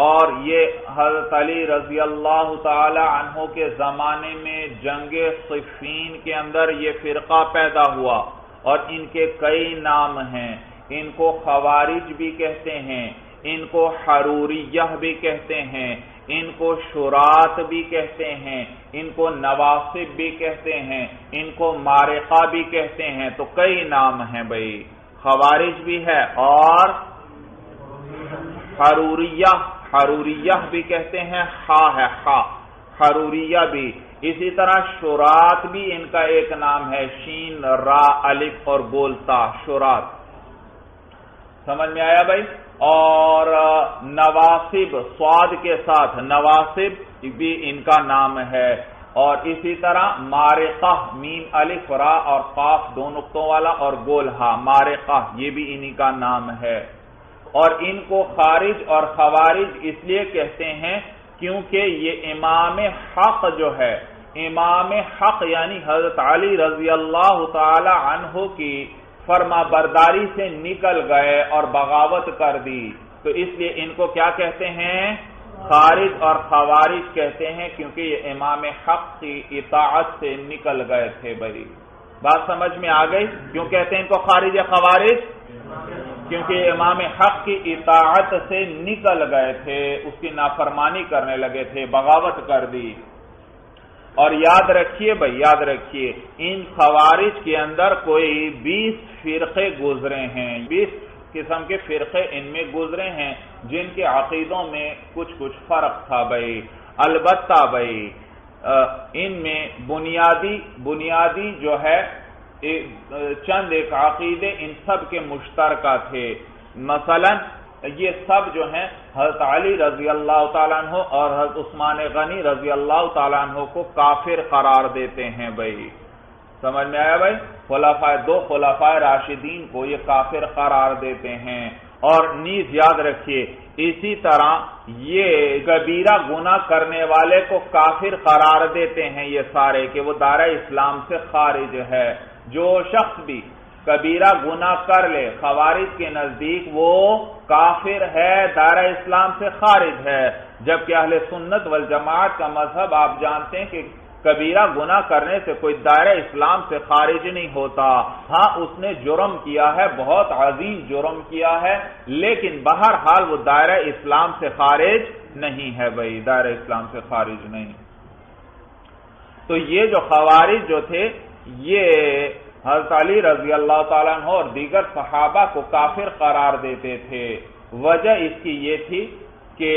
S1: اور یہ حضرت علی رضی اللہ تعالی عنہ کے زمانے میں جنگ صفین کے اندر یہ فرقہ پیدا ہوا، اور ان کے کئی نام ہیں، ان کو خوارج بھی کہتے ہیں، ان کو حروریہ بھی کہتے ہیں، ان کو شرات بھی کہتے ہیں، ان کو نواصب بھی کہتے ہیں، ان کو مارقہ بھی کہتے ہیں، تو کئی نام ہیں بھائی، خوارج بھی ہے اور حروریہ بھی کہتے ہیں، ہے حروریہ بھی، اسی طرح شرات بھی ان کا ایک نام ہے، شین را الف اور بولتا شرات، سمجھ میں آیا بھائی؟ اور نواصب صاد کے ساتھ نواصب بھی ان کا نام ہے، اور اسی طرح مارقہ میم الف را اور قاف دو نقطوں والا اور گولہا مارقہ یہ بھی انہی کا نام ہے۔ اور ان کو خارج اور خوارج اس لیے کہتے ہیں کیونکہ یہ امام حق جو ہے، امام حق یعنی حضرت علی رضی اللہ تعالی عنہ کی فرما برداری سے نکل گئے اور بغاوت کر دی، تو اس لیے ان کو کیا کہتے ہیں؟ خارج اور خوارج کہتے ہیں، کیونکہ یہ امام حق کی اطاعت سے نکل گئے تھے بھائی۔ بات سمجھ میں آ گئی؟ کیوں کہتے ہیں ان کو خارج یا خوارج؟ کیونکہ امام حق کی اطاعت سے نکل گئے تھے، اس کی نافرمانی کرنے لگے تھے، بغاوت کر دی۔ اور یاد رکھیے بھائی، یاد رکھیے ان خوارج کے اندر کوئی 20 فرقے گزرے ہیں، 20 قسم کے فرقے ان میں گزرے ہیں جن کے عقیدوں میں کچھ فرق تھا بھائی۔ البتہ بھائی ان میں بنیادی جو ہے چند ایک عقیدے ان سب کے مشترکہ تھے، مثلا یہ سب جو ہیں حضرت علی رضی اللہ تعالیٰ عنہ اور حضرت عثمان غنی رضی اللہ تعالیٰ عنہ کو کافر قرار دیتے ہیں بھائی، سمجھ میں آیا بھائی؟ دو خلفائے راشدین کو یہ کافر قرار دیتے ہیں۔ اور نیز یاد رکھیے اسی طرح یہ کبیرہ گناہ کرنے والے کو کافر قرار دیتے ہیں یہ سارے کہ وہ دائرہ اسلام سے خارج ہے۔ جو شخص بھی کبیرہ گناہ کر لے خوارج کے نزدیک وہ کافر ہے، دائرہ اسلام سے خارج ہے، جبکہ اہل سنت والجماعت کا مذہب آپ جانتے ہیں کہ کبیرہ گناہ کرنے سے کوئی دائرہ اسلام سے خارج نہیں ہوتا، ہاں اس نے جرم کیا ہے، بہت عظیم جرم کیا ہے، لیکن بہرحال وہ دائرہ اسلام سے خارج نہیں ہے بھائی، دائرہ اسلام سے خارج نہیں۔ تو یہ جو خوارج جو تھے یہ حضرت علی رضی اللہ تعالیٰ عنہ اور دیگر صحابہ کو کافر قرار دیتے تھے۔ وجہ اس کی یہ تھی کہ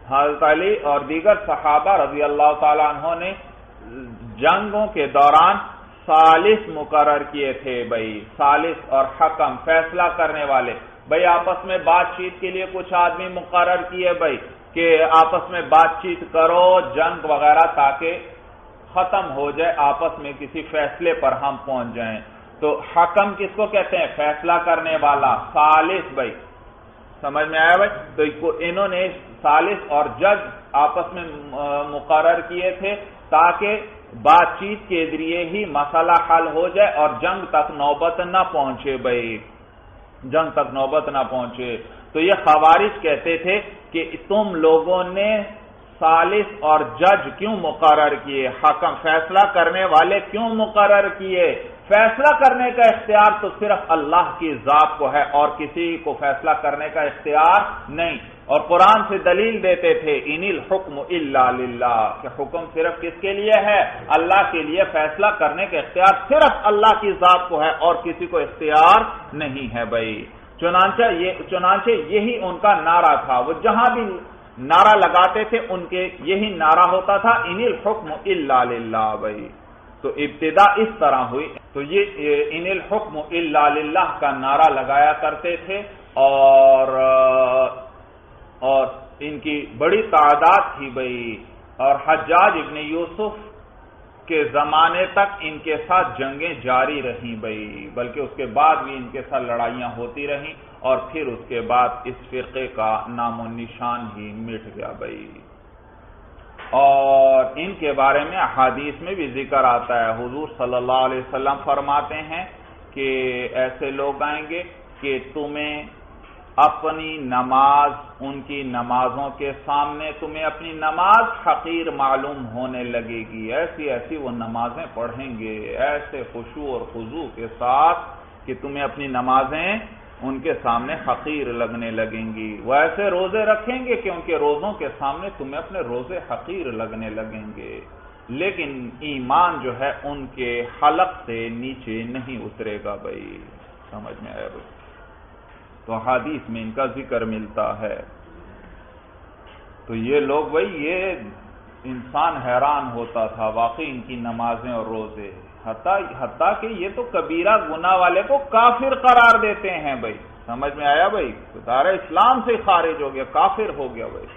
S1: حضرت علی اور دیگر صحابہ رضی اللہ تعالیٰ عنہ نے جنگوں کے دوران ثالث مقرر کیے تھے بھائی، ثالث اور حکم فیصلہ کرنے والے بھائی، آپس میں بات چیت کے لیے کچھ آدمی مقرر کیے بھائی کہ آپس میں بات چیت کرو جنگ وغیرہ تاکہ ختم ہو جائے، آپس میں کسی فیصلے پر ہم پہنچ جائیں. تو حکم کس کو کہتے ہیں؟ فیصلہ کرنے والا. ثالث بھائی سمجھ میں آیا بھائی؟ تو انہوں نے ثالث اور جج آپس میں مقرر کیے تھے تاکہ بات چیت کے ذریعے ہی مسئلہ حل ہو جائے اور جنگ تک نوبت نہ پہنچے بھائی، جنگ تک نوبت نہ پہنچے. تو یہ خوارج کہتے تھے کہ تم لوگوں نے ثالث اور جج کیوں مقرر کیے، حکم فیصلہ کرنے والے کیوں مقرر کیے؟ فیصلہ کرنے کا اختیار تو صرف اللہ کی ذات کو ہے اور کسی کو فیصلہ کرنے کا اختیار نہیں. اور قرآن سے دلیل دیتے تھے ان الحکم الا للہ، کہ حکم صرف کس کے لیے ہے؟ اللہ کے لیے. فیصلہ کرنے کا اختیار صرف اللہ کی ذات کو ہے اور کسی کو اختیار نہیں ہے بھائی. چنانچہ یہی ان کا نعرہ تھا، وہ جہاں بھی نعرہ لگاتے تھے ان کے یہی نعرہ ہوتا تھا ان الحکم الا للہ بھائی. تو ابتدا اس طرح ہوئی. تو یہ ان الحکم الا للہ کا نعرہ لگایا کرتے تھے اور ان کی بڑی تعداد تھی بھائی. اور حجاج ابن یوسف کے زمانے تک ان کے ساتھ جنگیں جاری رہیں بھائی، بلکہ اس کے بعد بھی ان کے ساتھ لڑائیاں ہوتی رہیں اور پھر اس کے بعد اس فرقے کا نام و نشان ہی مٹ گیا بھائی. اور ان کے بارے میں احادیث میں بھی ذکر آتا ہے. حضور صلی اللہ علیہ وسلم فرماتے ہیں کہ ایسے لوگ آئیں گے کہ تمہیں اپنی نماز ان کی نمازوں کے سامنے تمہیں اپنی نماز حقیر معلوم ہونے لگے گی. ایسی ایسی وہ نمازیں پڑھیں گے ایسے خشوع اور خضوع کے ساتھ کہ تمہیں اپنی نمازیں ان کے سامنے حقیر لگنے لگیں گی. وہ ایسے روزے رکھیں گے کہ ان کے روزوں کے سامنے تمہیں اپنے روزے حقیر لگنے لگیں گے. لیکن ایمان جو ہے ان کے حلق سے نیچے نہیں اترے گا بھائی. سمجھ میں آیا بھائی؟ تو حدیث میں ان کا ذکر ملتا ہے. تو یہ لوگ بھائی، یہ انسان حیران ہوتا تھا واقعی ان کی نمازیں اور روزے، حتیٰ کہ یہ تو کبیرہ گناہ والے کو کافر قرار دیتے ہیں بھائی. سمجھ میں آیا بھائی؟ تو دائرہ اسلام سے خارج ہو گیا، کافر ہو گیا بھائی.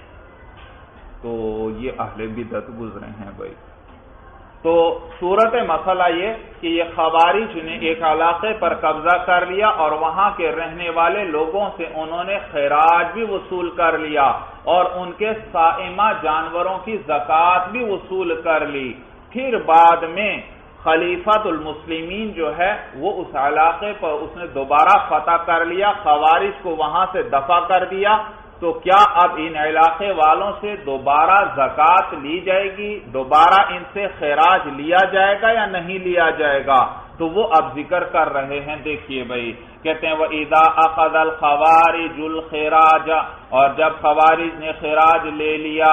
S1: تو یہ اہل بدعت گزرے ہیں بھائی. تو صورت مسئلہ یہ کہ یہ خوارج نے ایک علاقے پر قبضہ کر لیا اور وہاں کے رہنے والے لوگوں سے انہوں نے خراج بھی وصول کر لیا اور ان کے صائمہ جانوروں کی زکوٰۃ بھی وصول کر لی. پھر بعد میں خلیفۃ المسلمین جو ہے وہ اس علاقے پر اس نے دوبارہ فتح کر لیا، خوارج کو وہاں سے دفع کر دیا. تو کیا اب ان علاقے والوں سے دوبارہ زکوٰۃ لی جائے گی؟ دوبارہ ان سے خراج لیا جائے گا یا نہیں لیا جائے گا؟ تو وہ اب ذکر کر رہے ہیں. دیکھیے بھائی، کہتے ہیں وَإِذَا أَخَذَ الْخَوَارِجُ الْخِرَاجَ، اور جب خوارج نے خراج لے لیا.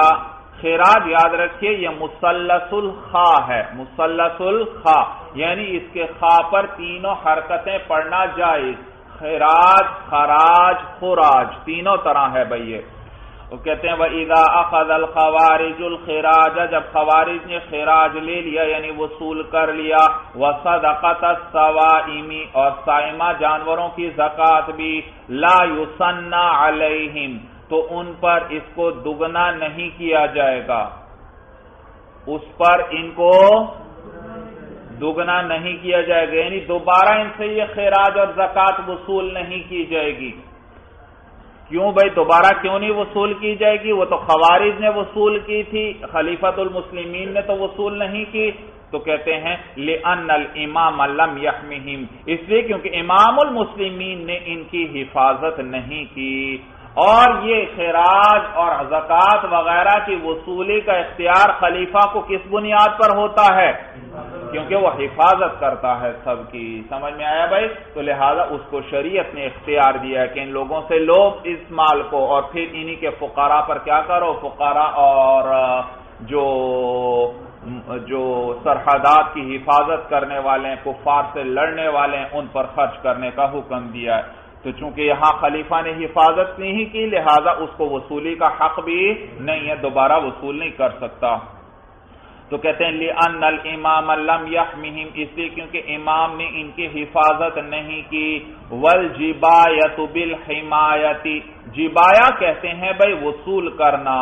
S1: خراج یاد رکھیے یہ مثلث الخاء ہے، مثلث الخاء یعنی اس کے خاء پر تینوں حرکتیں پڑھنا جائز. خراج، خراج، خراج تینوں طرح ہے بھائی. یہ وہ کہتے ہیں وَإِذَا أَخَذَ الْخَوَارِجُ الْخِرَاجَ، جب خوارج نے خراج لے لیا یعنی وصول کر لیا. وَصَدَقَةَ الصَّوَائِمِ، اور صائمہ جانوروں کی زکوٰۃ بھی. لَا يُصَنَّ عَلَيْهِمْ، تو ان پر اس کو دگنا نہیں کیا جائے گا، اس پر ان کو دگنا نہیں کیا جائے گا، یعنی دوبارہ ان سے یہ خراج اور زکوٰۃ وصول نہیں کی جائے گی. کیوں بھائی دوبارہ کیوں نہیں وصول کی جائے گی؟ وہ تو خوارج نے وصول کی تھی، خلیفۃ المسلمین نے تو وصول نہیں کی. تو کہتے ہیں لِأَنَّ الْإِمَامَ لَمْ يَحْمِهِمْ، اس لیے کیونکہ امام المسلمین نے ان کی حفاظت نہیں کی. اور یہ خراج اور زکوٰۃ وغیرہ کی وصولی کا اختیار خلیفہ کو کس بنیاد پر ہوتا ہے؟ کیونکہ وہ حفاظت کرتا ہے سب کی. سمجھ میں آیا بھائی؟ تو لہذا اس کو شریعت نے اختیار دیا ہے کہ ان لوگوں سے لو اس مال کو اور پھر انہی کے فقراء پر کیا کرو، فقراء اور جو سرحدات کی حفاظت کرنے والے ہیں، کفار سے لڑنے والے ہیں، ان پر خرچ کرنے کا حکم دیا ہے. تو چونکہ یہاں خلیفہ نے حفاظت نہیں کی لہذا اس کو وصولی کا حق بھی نہیں ہے، دوبارہ وصول نہیں کر سکتا. تو کہتے ہیں لِأَنَّ الْإِمَامَ لَمْ يَحْمِهِمْ، اس لیے کیونکہ امام نے ان کی حفاظت نہیں کی. وَالْجِبَایَةُ بِالْحِمَایَةِ، جبایا کہتے ہیں بھائی وصول کرنا،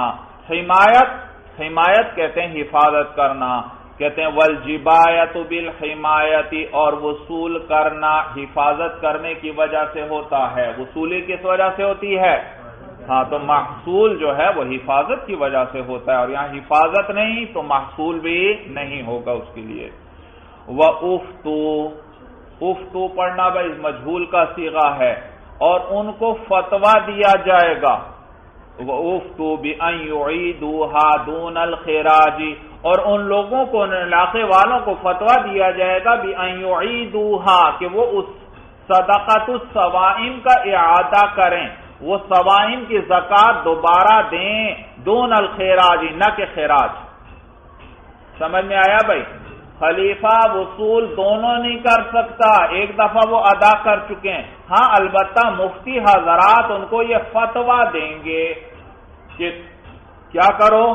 S1: حمایت کہتے ہیں حفاظت کرنا. کہتے ہیں والجبایت بالحمایتی، اور وصول کرنا حفاظت کرنے کی وجہ سے ہوتا ہے۔ وصولی کس وجہ سے ہوتی ہے؟ ہاں، تو محصول جو ہے وہ حفاظت کی وجہ سے ہوتا ہے، اور یہاں حفاظت نہیں تو محصول بھی نہیں ہوگا اس کے لیے۔ افتو پڑھنا بھائی مجہول کا صیغہ ہے، اور ان کو فتویٰ دیا جائے گا۔ افتو بأن یعیدوها دون الخراج، اور ان لوگوں کو، ان علاقے والوں کو فتویٰ دیا جائے گا بأن یعیدوها، کہ وہ اس صدقۃ الصوائم کا اعادہ کریں، وہ صوائم کی زکوٰۃ دوبارہ دیں، دون الخراج، نہ کہ خراج۔ سمجھ میں آیا بھائی؟ خلیفہ وصول دونوں نہیں کر سکتا، ایک دفعہ وہ ادا کر چکے ہیں، ہاں البتہ مفتی حضرات ان کو یہ فتویٰ دیں گے کہ کیا کرو،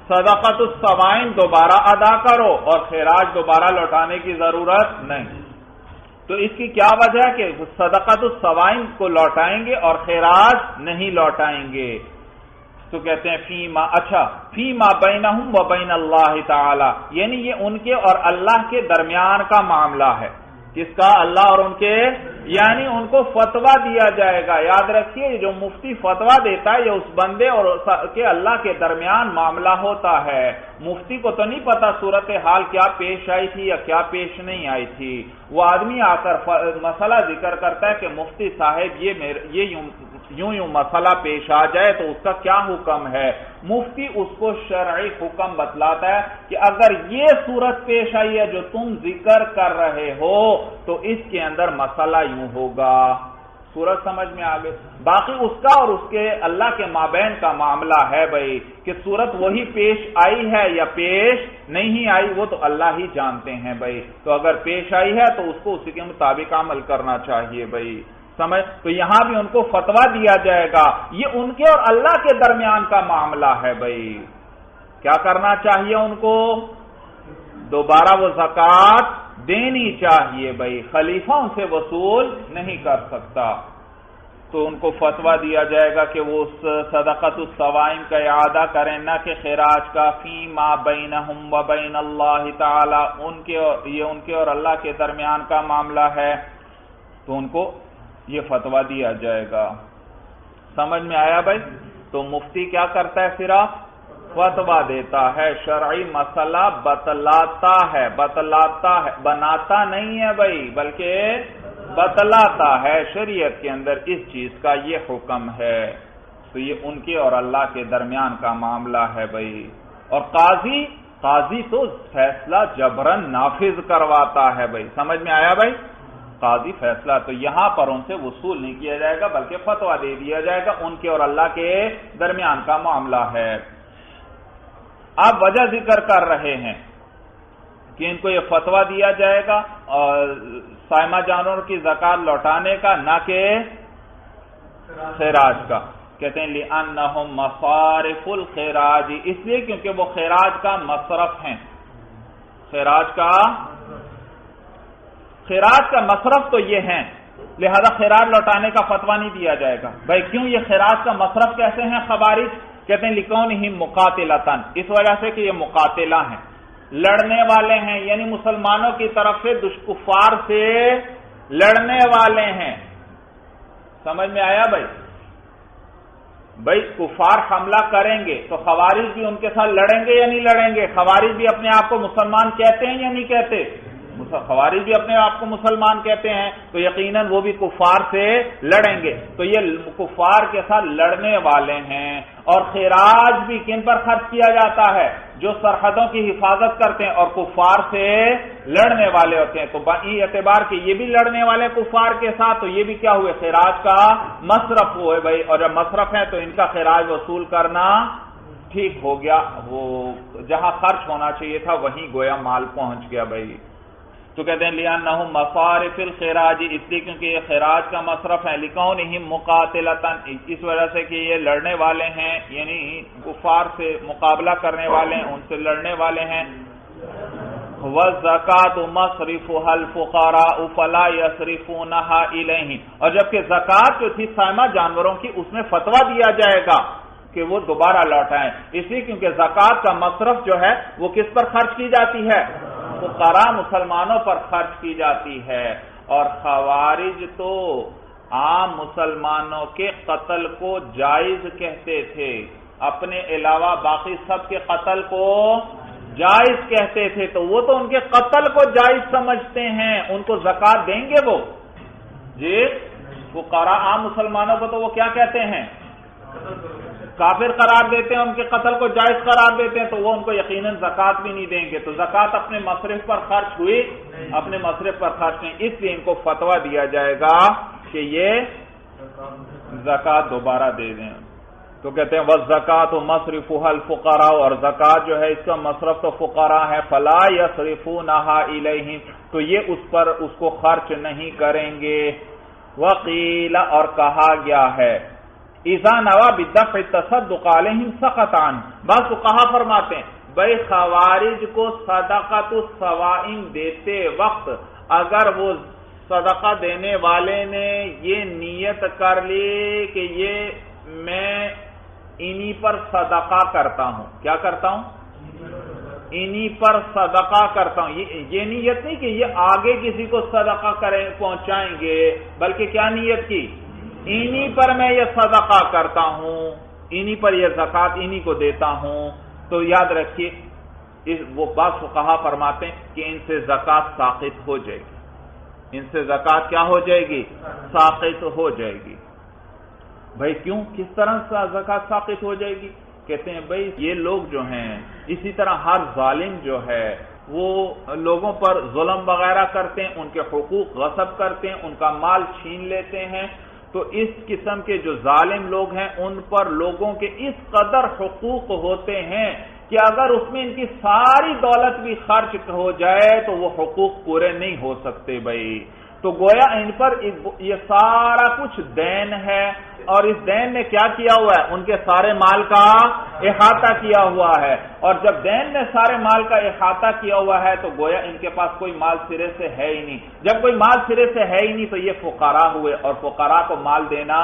S1: صدقۃ الصوائم دوبارہ ادا کرو اور خراج دوبارہ لوٹانے کی ضرورت نہیں۔ تو اس کی کیا وجہ ہے کہ صدقۃ الصوائم کو لوٹائیں گے اور خراج نہیں لوٹائیں گے۔ تو کہتے ہیں فیما بینہم و بین اللہ تعالی، یعنی یہ ان کے اور اللہ کے درمیان کا معاملہ ہے۔ کس کا؟ اللہ اور ان کے، یعنی ان کو فتویٰ دیا جائے گا۔ یاد رکھیے جو مفتی فتویٰ دیتا ہے یہ اس بندے اور کے اللہ کے درمیان معاملہ ہوتا ہے۔ مفتی کو تو نہیں پتا صورتحال کیا پیش آئی تھی یا کیا پیش نہیں آئی تھی۔ وہ آدمی آ کر مسئلہ ذکر کرتا ہے کہ مفتی صاحب یہ یوں مسئلہ پیش آ جائے تو اس کا کیا حکم ہے۔ مفتی اس کو شرعی حکم بتلاتا ہے کہ اگر یہ صورت پیش آئی ہے جو تم ذکر کر رہے ہو تو اس کے اندر مسئلہ یوں ہوگا۔ صورت سمجھ میں آ گئی؟ باقی اس کا اور اس کے اللہ کے مابین کا معاملہ ہے بھائی کہ صورت وہی پیش آئی ہے یا پیش نہیں آئی، وہ تو اللہ ہی جانتے ہیں بھائی۔ تو اگر پیش آئی ہے تو اس کو اسی کے مطابق عمل کرنا چاہیے بھائی، سمجھ؟ تو یہاں بھی ان کو فتویٰ دیا جائے گا، یہ ان کے اور اللہ کے درمیان کا معاملہ ہے بھائی۔ کیا کرنا چاہیے ان کو؟ دوبارہ وہ زکوٰۃ دینی چاہیے بھائی، خلیفہ ان سے وصول نہیں کر سکتا۔ تو ان کو فتویٰ دیا جائے گا کہ وہ اس صدقۃ الصوائم کا اعادہ کریں، نہ کہ خراج کا۔ فیما بینہم و بین اللہ تعالی، یہ ان کے اور اللہ کے درمیان کا معاملہ ہے، تو ان کو یہ فتویٰ دیا جائے گا۔ سمجھ میں آیا بھائی؟ تو مفتی کیا کرتا ہے؟ صرف فتویٰ دیتا ہے، شرعی مسئلہ بتلاتا ہے، بناتا نہیں ہے بھائی بلکہ بتلاتا ہے۔ شریعت کے اندر اس چیز کا یہ حکم ہے، تو یہ ان کے اور اللہ کے درمیان کا معاملہ ہے بھائی۔ اور قاضی تو فیصلہ جبرن نافذ کرواتا ہے بھائی، سمجھ میں آیا بھائی؟ قاضی فیصلہ، تو یہاں پر ان سے وصول نہیں کیا جائے گا بلکہ فتویٰ دے دیا جائے گا، ان کے اور اللہ کے درمیان کا معاملہ ہے۔ آپ وجہ ذکر کر رہے ہیں کہ ان کو یہ فتویٰ دیا جائے گا اور سائمہ جانوروں کی زکوٰۃ لوٹانے کا، نہ کہ خراج کا۔ کہتے ہیں لِأَنَّهُمْ مَصَارِفُ الْخِرَاجِ، اس لیے کیونکہ وہ خراج کا مصرف ہیں۔ خراج کا مصرف تو یہ ہیں، لہذا خراج لوٹانے کا فتویٰ نہیں دیا جائے گا بھائی۔ کیوں یہ خراج کا مصرف کیسے ہیں خوارج؟ کہتے ہیں لِكَوْنِهِمْ مُقَاتِلَةً، اس وجہ سے کہ یہ مقاتلہ ہیں، لڑنے والے ہیں، یعنی مسلمانوں کی طرف سے کفار سے لڑنے والے ہیں۔ سمجھ میں آیا بھائی؟ کفار حملہ کریں گے تو خوارج بھی ان کے ساتھ لڑیں گے یا نہیں لڑیں گے؟ خوارج بھی اپنے آپ کو مسلمان کہتے ہیں یا نہیں کہتے؟ خوارج بھی اپنے آپ کو مسلمان کہتے ہیں، تو یقیناً وہ بھی کفار سے لڑیں گے۔ تو یہ کفار کے ساتھ لڑنے والے ہیں۔ اور خراج بھی کن پر خرچ کیا جاتا ہے؟ جو سرحدوں کی حفاظت کرتے ہیں اور کفار سے لڑنے والے ہوتے ہیں۔ تو باقی اعتبار کہ یہ بھی لڑنے والے کفار کے ساتھ، تو یہ بھی کیا ہوئے؟ خراج کا مصرف ہوئے بھائی، اور جب مصرف ہے تو ان کا خراج وصول کرنا ٹھیک ہو گیا، وہ جہاں خرچ ہونا چاہیے تھا وہیں گویا مال پہنچ گیا بھائی۔ تو کہتے ہیں لِأَنَّهُمْ مَصَارِفِ الْخِرَاجِ، اس لیے کیونکہ یہ خراج کا مصرف ہے، لِكَوْنِهِمْ مُقَاتِلَةً، اس وجہ سے کہ یہ لڑنے والے ہیں، یعنی کفار سے مقابلہ کرنے والے ہیں، ان سے لڑنے والے ہیں۔ وَالزَّكَاةُ مَصْرِفُهَا الْفُقَرَاءُ فَلَا يَصْرِفُونَهَا إِلَيْهِمْ، اور جبکہ زکوٰۃ جو تھی سائمہ جانوروں کی، اس میں فتویٰ دیا جائے گا کہ وہ دوبارہ لوٹائیں، اس لیے کیونکہ زکوٰۃ کا مصرف جو ہے وہ کس پر خرچ کی جاتی ہے؟ فقراء مسلمانوں پر خرچ کی جاتی ہے۔ اور خوارج تو عام مسلمانوں کے قتل کو جائز کہتے تھے، اپنے علاوہ باقی سب کے قتل کو جائز کہتے تھے، تو وہ تو ان کے قتل کو جائز سمجھتے ہیں، ان کو زکوٰۃ دیں گے وہ؟ جی فقراء عام مسلمانوں کو تو وہ کیا کہتے ہیں؟ کافر قرار دیتے ہیں، ان کے قتل کو جائز قرار دیتے ہیں، تو وہ ان کو یقیناً زکوٰۃ بھی نہیں دیں گے۔ تو زکوٰۃ اپنے مصرف پر خرچ ہوئی، اپنے مصرف پر خرچ نہیں، اس لیے ان کو فتویٰ دیا جائے گا کہ یہ زکوٰۃ دوبارہ دے دیں۔ تو کہتے ہیں وَالزَّكَاةُ مَصْرِفُهَا الْفُقَرَاءُ، اور زکوٰۃ جو ہے اس کا مصرف تو فقراء ہے، فَلَا يَصْرِفُونَهَا إِلَيْهِمْ، تو یہ اس پر اس کو خرچ نہیں کریں گے۔ وَقِيلَ، اور کہا گیا ہے اِذَا نَوَى بِالدَّفْعِ التَّصَدُّقَ عَلَيْهِمْ سَقَطَ عَنْهُ، بعض فقہا فرماتے ہیں بھائی خوارج کو صدقۃ الصوائم دیتے وقت اگر وہ صدقہ دینے والے نے یہ نیت کر لی کہ یہ میں انہی پر صدقہ کرتا ہوں، کیا کرتا ہوں؟ انہی پر صدقہ کرتا ہوں، یہ نیت نہیں کہ یہ آگے کسی کو صدقہ کریں پہنچائیں گے، بلکہ کیا نیت کی؟ انہی پر میں یہ صدقہ کرتا ہوں، انہی پر یہ زکوٰۃ انہی کو دیتا ہوں۔ تو یاد رکھیے وہ بعض فقہا فرماتے ہیں کہ ان سے زکوٰۃ ساقط ہو جائے گی، ان سے زکوٰۃ کیا ہو جائے گی؟ ساقط ہو جائے گی۔ بھائی کیوں، کس طرح سے زکوٰۃ ساقط ہو جائے گی؟ کہتے ہیں بھائی یہ لوگ جو ہیں، اسی طرح ہر ظالم جو ہے وہ لوگوں پر ظلم وغیرہ کرتے ہیں، ان کے حقوق غصب کرتے ہیں، ان کا مال چھین لیتے ہیں، تو اس قسم کے جو ظالم لوگ ہیں ان پر لوگوں کے اس قدر حقوق ہوتے ہیں کہ اگر اس میں ان کی ساری دولت بھی خرچ ہو جائے تو وہ حقوق پورے نہیں ہو سکتے بھائی۔ تو گویا ان پر یہ سارا کچھ دین ہے، اور اس دین نے کیا کیا ہوا ہے؟ ان کے سارے مال کا احاطہ کیا ہوا ہے، اور جب دین نے سارے مال کا احاطہ کیا ہوا ہے تو گویا ان کے پاس کوئی مال سرے سے ہے ہی نہیں۔ جب کوئی مال سرے سے ہے ہی نہیں تو یہ فقراء ہوئے، اور فقراء کو مال دینا،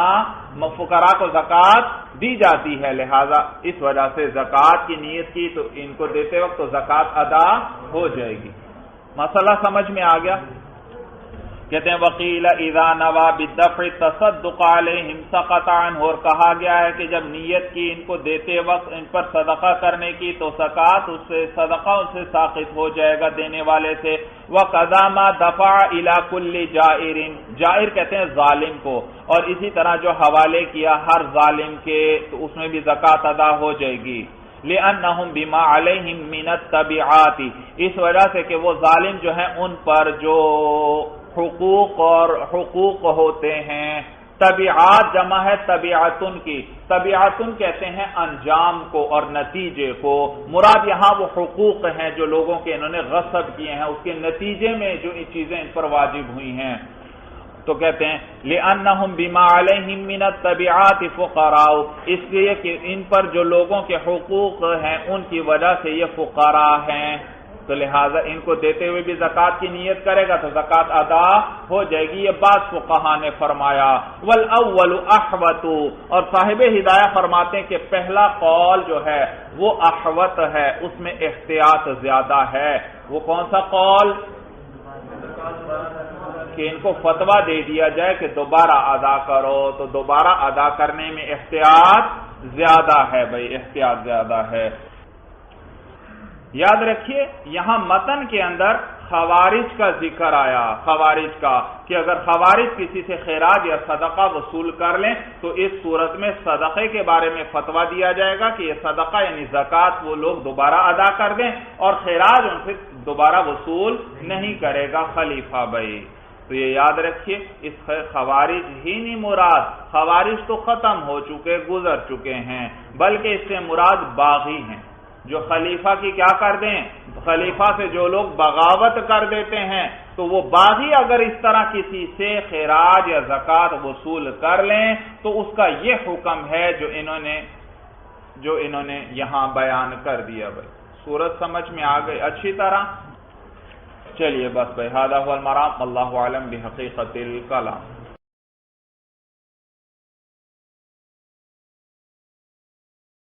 S1: فقراء کو زکوٰۃ دی جاتی ہے، لہذا اس وجہ سے زکوٰۃ کی نیت کی تو ان کو دیتے وقت تو زکوٰۃ ادا ہو جائے گی۔ مسئلہ سمجھ میں آ گیا؟ کہتے ہیں وقیل اذا نوى بالدفع التصدق عليهم سقط عنه، اور کہا گیا ہے کہ جب نیت کی ان کو دیتے وقت ان پر صدقہ کرنے کی تو زکوٰۃ اس سے صدقہ ان سے ساقط ہو جائے گا دینے والے سے۔ وقضى ما دفع الى كل جائر، جائر کہتے ہیں ظالم کو، اور اسی طرح جو حوالے کیا ہر ظالم کے تو اس میں بھی زکوٰۃ ادا ہو جائے گی۔ لأنهم بما عليهم من التبعات، اس وجہ سے کہ وہ ظالم جو ہیں ان پر جو حقوق ہوتے ہیں، طبیعات جمع ہے طبیعتن کی، طبیعتن کہتے ہیں انجام کو اور نتیجے کو، مراد یہاں وہ حقوق ہیں جو لوگوں کے انہوں نے غصب کیے ہیں، اس کے نتیجے میں جو چیزیں ان پر واجب ہوئی ہیں۔ تو کہتے ہیں لأنهم بما عليهم من التبعات فقراء، اس لیے کہ ان پر جو لوگوں کے حقوق ہیں ان کی وجہ سے یہ فقراء ہیں، تو لہٰذا ان کو دیتے ہوئے بھی زکوٰۃ کی نیت کرے گا تو زکوٰۃ ادا ہو جائے گی، یہ بعض فقہا نے فرمایا۔ والاول احوط، اور صاحب ہدایہ فرماتے ہیں کہ پہلا قول جو ہے وہ احوط ہے، اس میں احتیاط زیادہ ہے۔ وہ کون سا قول؟ کہ ان کو فتویٰ دے دیا جائے کہ دوبارہ ادا کرو، تو دوبارہ ادا کرنے میں احتیاط زیادہ ہے بھائی، احتیاط زیادہ ہے۔ یاد رکھیے یہاں متن کے اندر خوارج کا ذکر آیا، خوارج کا کہ اگر خوارج کسی سے خراج یا صدقہ وصول کر لیں تو اس صورت میں صدقے کے بارے میں فتویٰ دیا جائے گا کہ یہ صدقہ یعنی زکوٰۃ وہ لوگ دوبارہ ادا کر دیں، اور خراج ان سے دوبارہ وصول نہیں کرے گا خلیفہ بھائی۔ تو یہ یاد رکھیے اس خوارج ہی نہیں مراد، خوارج تو ختم ہو چکے، گزر چکے ہیں، بلکہ اس سے مراد باغی ہیں جو خلیفہ کی کیا کر دیں، خلیفہ سے جو لوگ بغاوت کر دیتے ہیں، تو وہ باغی اگر اس طرح کسی سے خراج یا زکوٰۃ وصول کر لیں تو اس کا یہ حکم ہے جو انہوں نے یہاں بیان کر دیا بھائی۔ صورت سمجھ میں آ گئی اچھی طرح؟ چلیے بس بھائی، ھذا ھو المرام، اللہ اعلم بحقیقت الکلام۔